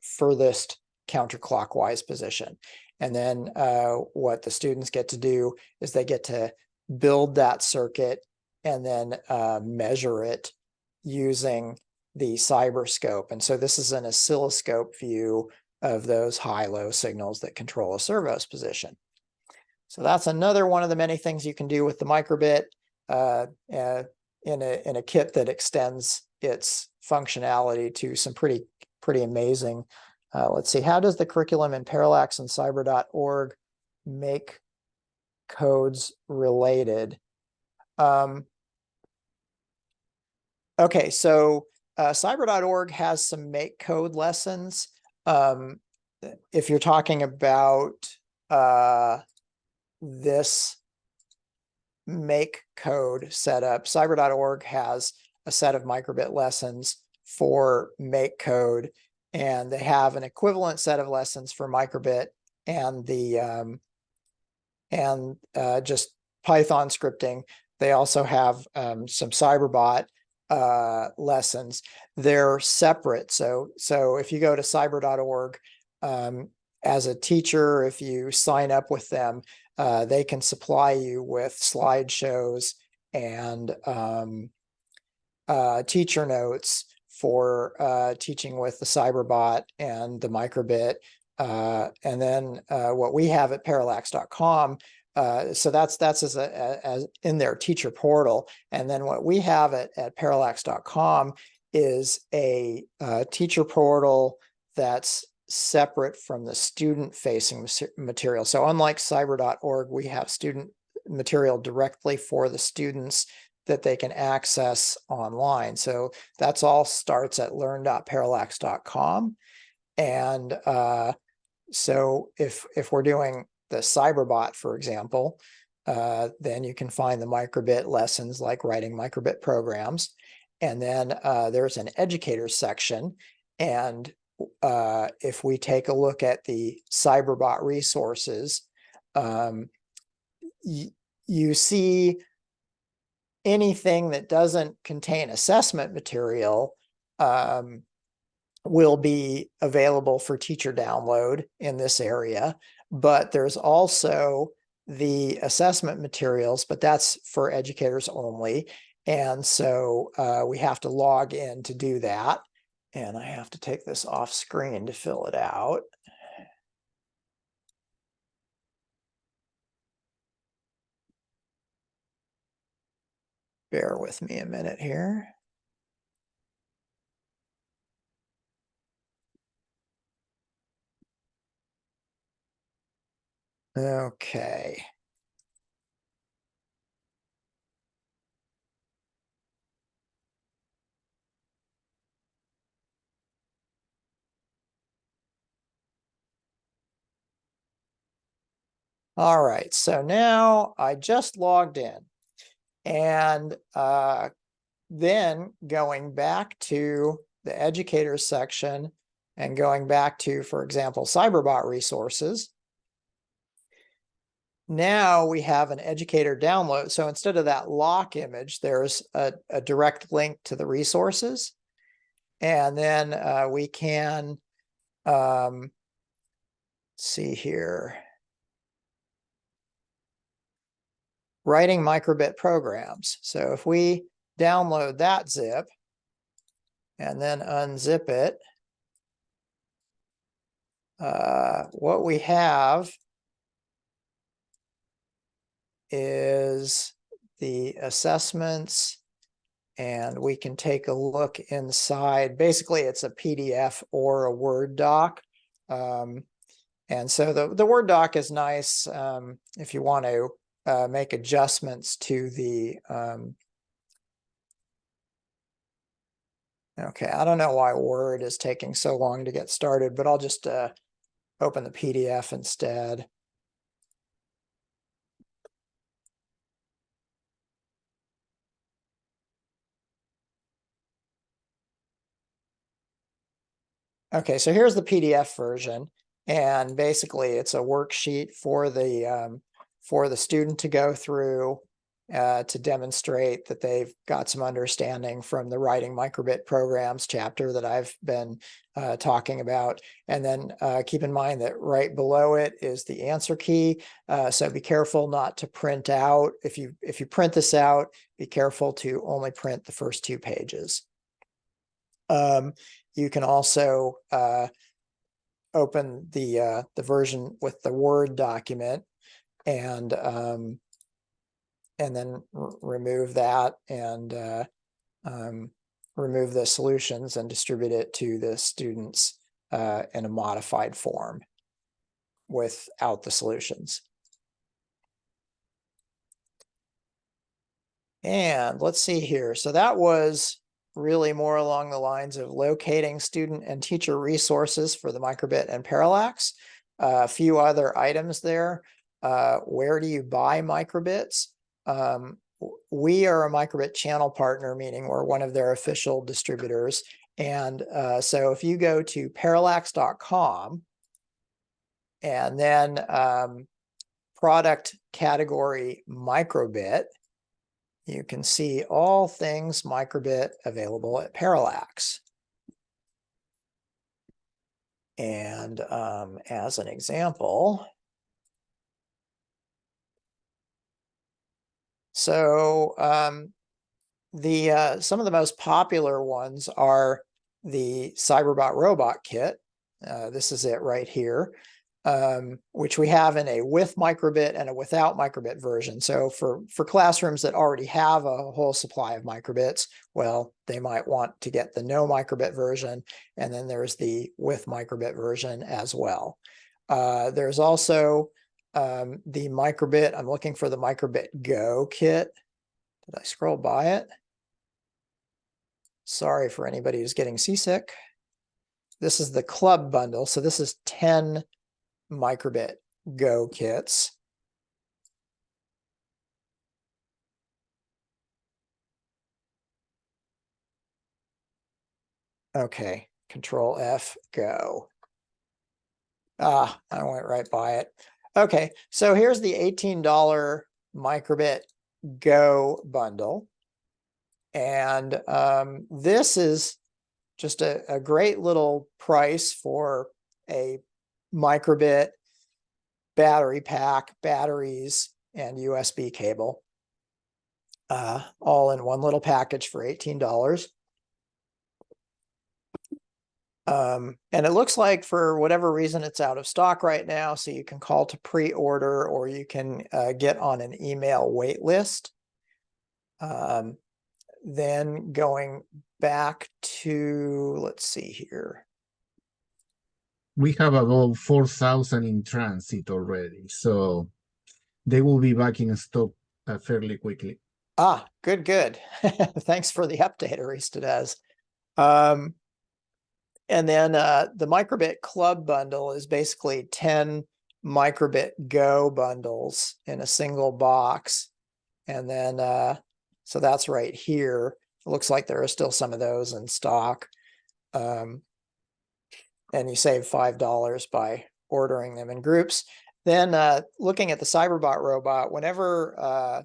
furthest counterclockwise position. And then what the students get to do is they get to build that circuit and then measure it using the Cyberscope. And so this is an oscilloscope view of those high-low signals that control a servo's position. So that's another one of the many things you can do with the Microbit in a kit that extends its functionality to some pretty amazing. Let's see, how does the curriculum in Parallax and cyber.org make codes related? Okay, so cyber.org has some Makecode lessons. If you're talking about this Makecode setup, cyber.org has a set of Microbit lessons for Makecode, and they have an equivalent set of lessons for Microbit and the just Python scripting. They also have some Cyberbot lessons. They're separate. So if you go to cyber.org as a teacher, if you sign up with them, they can supply you with slideshows and teacher notes for teaching with the Cyberbot and the Microbit. And then what we have at parallax.com, so that's as in their teacher portal. And then what we have at parallax.com is a teacher portal that's separate from the student-facing material. So unlike cyber.org, we have student material directly for the students that they can access online. So that's all starts at learn.parallax.com. And so if we're doing the Cyberbot, for example, then you can find the Microbit lessons like writing Microbit programs. And then there's an Educator section. And if we take a look at the Cyberbot resources, you see anything that doesn't contain assessment material will be available for teacher download in this area. But there's also the assessment materials, but that's for educators only. And so we have to log in to do that. And I have to take this off screen to fill it out. Bear with me a minute here. Okay. All right, so now I just logged in, and then going back to the Educator section and going back to, for example, Cyberbot resources, now we have an Educator download. So instead of that lock image, there's a direct link to the resources. And then we can see here, writing Microbit programs. So if we download that zip and then unzip it, what we have is the assessments, and we can take a look inside. Basically, it's a PDF or a Word doc. And so the Word doc is nice if you want to make adjustments to the okay, I don't know why Word is taking so long to get started, but I'll just open the PDF instead. Okay, so here's the PDF version, and basically it's a worksheet for the student to go through to demonstrate that they've got some understanding from the writing Microbit programs chapter that I've been talking about. And then keep in mind that right below it is the answer key. So be careful not to print out. If you print this out, be careful to only print the first 2 pages. You can also open the version with the Word document. and then remove that and remove the solutions and distribute it to the students in a modified form without the solutions. And let's see here. So that was really more along the lines of locating student and teacher resources for the Microbit and Parallax. A few other items there. Where do you buy microbits? We are a microbit channel partner, meaning we're one of their official distributors. And so if you go to parallax.com and then product category microbit, you can see all things microbit available at Parallax. And as an example, so some of the most popular ones are the Cyberbot Robot Kit. This is it right here, which we have in a with microbit and a without microbit version. So for classrooms that already have a whole supply of microbits, well, they might want to get the no microbit version, and then there's the with microbit version as well. There's also the microbit. I'm looking for the Microbit Go kit. Did I scroll by it? Sorry for anybody who's getting seasick. This is the club bundle. So this is 10 Microbit Go kits. Okay, Control F, go. I went right by it. Okay, so here's the $18 Microbit Go bundle. And this is just a great little price for a microbit, battery pack, batteries, and USB cable, all in one little package for $18. And it looks like for whatever reason it's out of stock right now, so you can call to pre-order or you can get on an email wait list. Then going back to, let's see here. We have about 4,000 in transit already, so they will be back in stock fairly quickly. Ah, good. Thanks for the update, Aristides. And then the Microbit Club bundle is basically 10 Microbit Go bundles in a single box. And then, so that's right here. It looks like there are still some of those in stock. And you save $5 by ordering them in groups. Then looking at the Cyberbot robot, whenever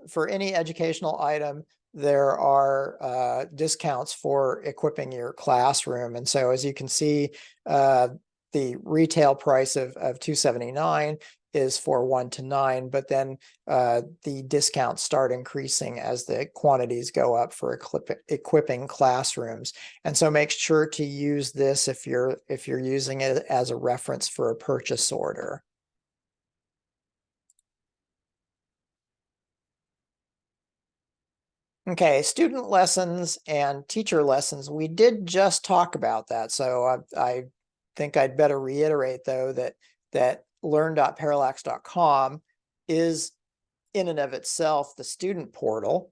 for any educational item, there are discounts for equipping your classroom. And so as you can see, the retail price of $279 is for 1 to 9, but then the discounts start increasing as the quantities go up for equipping classrooms. And so make sure to use this if you're using it as a reference for a purchase order. Okay, student lessons and teacher lessons. We did just talk about that. So I think I'd better reiterate, though, that learn.parallax.com is in and of itself the student portal.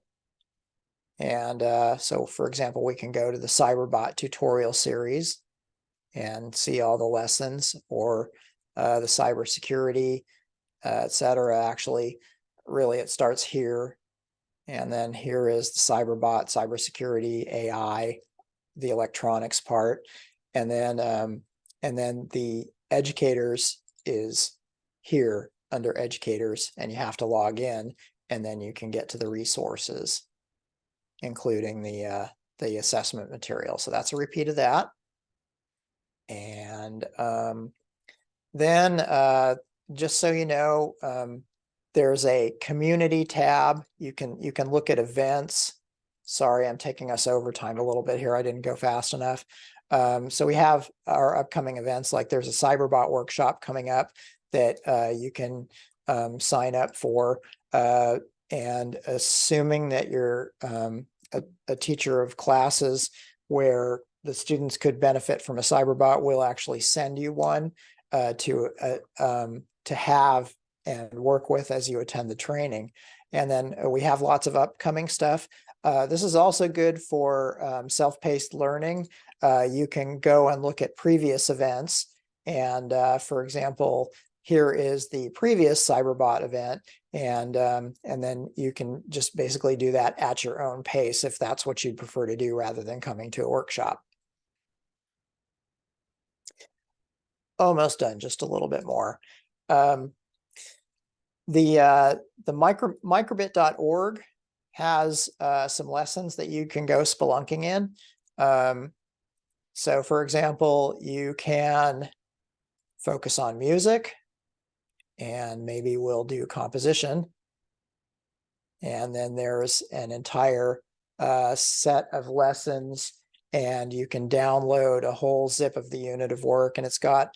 And so, for example, we can go to the Cyberbot tutorial series and see all the lessons, or the cybersecurity, etc. Actually, really, it starts here. And then here is the Cyberbot, cybersecurity, AI, the electronics part. And then the educators is here under educators, and you have to log in, and then you can get to the resources, including the assessment material. So that's a repeat of that. And then just so you know, there's a community tab. You can look at events. Sorry, I'm taking us over time a little bit here. I didn't go fast enough. So we have our upcoming events, like there's a Cyberbot workshop coming up that you can sign up for. And assuming that you're a teacher of classes where the students could benefit from a cyberbot, we'll actually send you one to have and work with as you attend the training. And then we have lots of upcoming stuff. This is also good for self-paced learning. You can go and look at previous events. And for example, here is the previous cyberbot event. And then you can just basically do that at your own pace if that's what you'd prefer to do rather than coming to a workshop. Almost done, just a little bit more. The microbit.org has some lessons that you can go spelunking in. So for example, you can focus on music, and maybe we'll do composition. And then there's an entire set of lessons, and you can download a whole zip of the unit of work, and it's got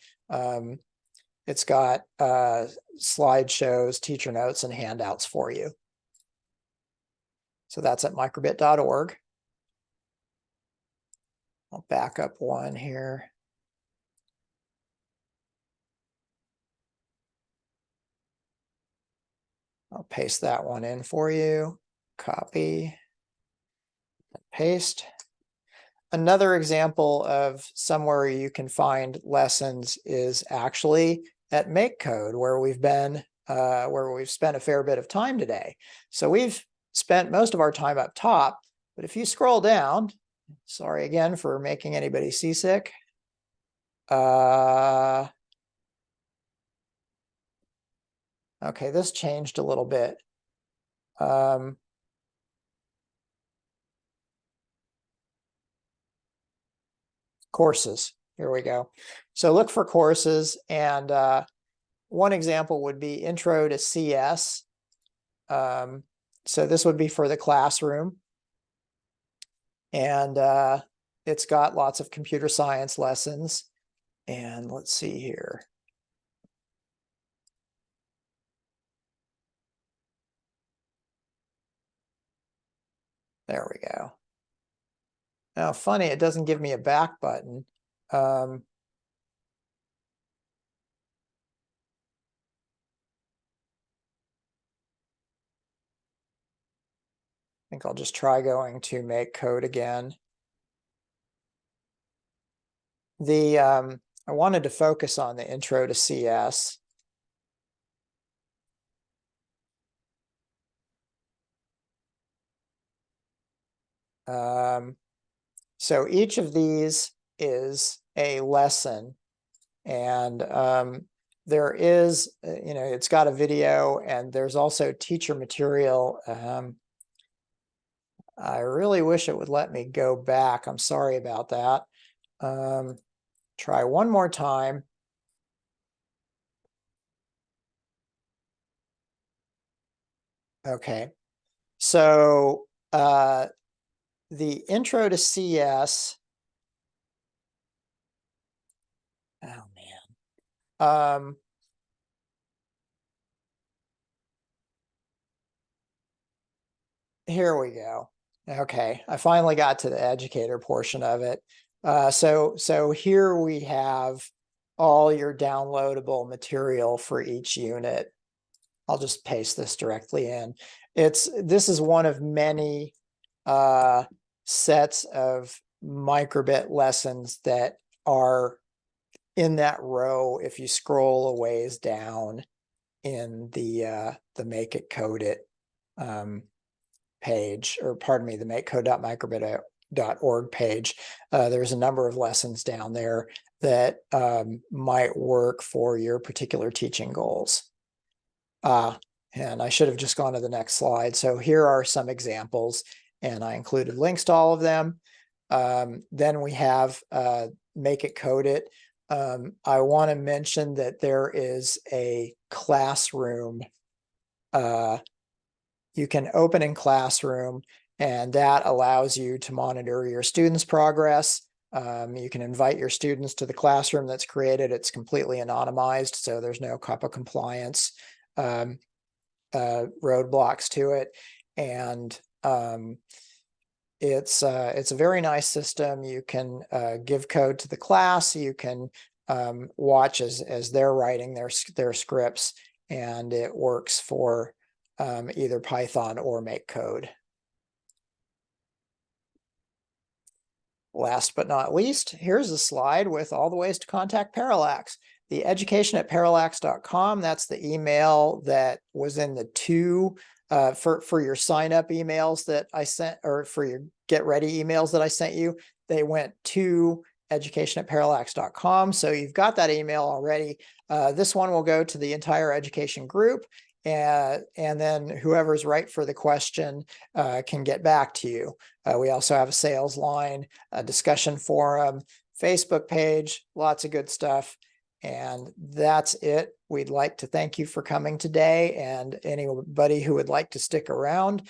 slideshows, teacher notes, and handouts for you. So that's at microbit.org. I'll back up one here. I'll paste that one in for you. Copy, paste. Another example of somewhere you can find lessons is actually at Makecode, where we've spent a fair bit of time today. So we've spent most of our time up top, but if you scroll down, sorry again for making anybody seasick. Okay, this changed a little bit. Courses, here we go. So look for courses, and one example would be Intro to CS. So this would be for the classroom. And it's got lots of computer science lessons. And let's see here. There we go. Now, funny, it doesn't give me a back button. I think I'll just try going to Makecode again. I wanted to focus on the Intro to CS. So each of these is a lesson, and there is, it's got a video, and there's also teacher material. I really wish it would let me go back. I'm sorry about that. Try one more time. Okay, so the Intro to CS. Oh man. Here we go. Okay, I finally got to the educator portion of it. So here we have all your downloadable material for each unit. I'll just paste this directly in. This is one of many sets of Microbit lessons that are in that row if you scroll a ways down in the Makecode page, or pardon me, the makecode.microbit.org page. There's a number of lessons down there that might work for your particular teaching goals. And I should have just gone to the next slide. So here are some examples, and I included links to all of them. Then we have Makecode It. I want to mention that there is a classroom. You can open in Classroom, and that allows you to monitor your students' progress. You can invite your students to the classroom that's created. It's completely anonymized, so there's no COPPA compliance. roadblocks to it. And it's a very nice system. You can give code to the class. You can watch as they're writing their scripts, and it works for either Python or Makecode. Last but not least, here's a slide with all the ways to contact Parallax. The education@parallax.com, that's the email that was in the for your sign up emails that I sent, or for your get ready emails that I sent you. They went to education@parallax.com. So you've got that email already. This one will go to the entire education group, and then whoever's right for the question can get back to you. We also have a sales line, a discussion forum, Facebook page, lots of good stuff. And that's it. We'd like to thank you for coming today, and anybody who would like to stick around,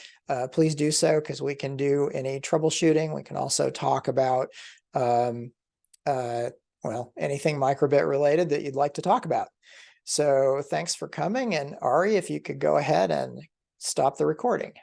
please do so, because we can do any troubleshooting. We can also talk about well, anything microbit related that you'd like to talk about. So thanks for coming. And Ari, if you could go ahead and stop the recording.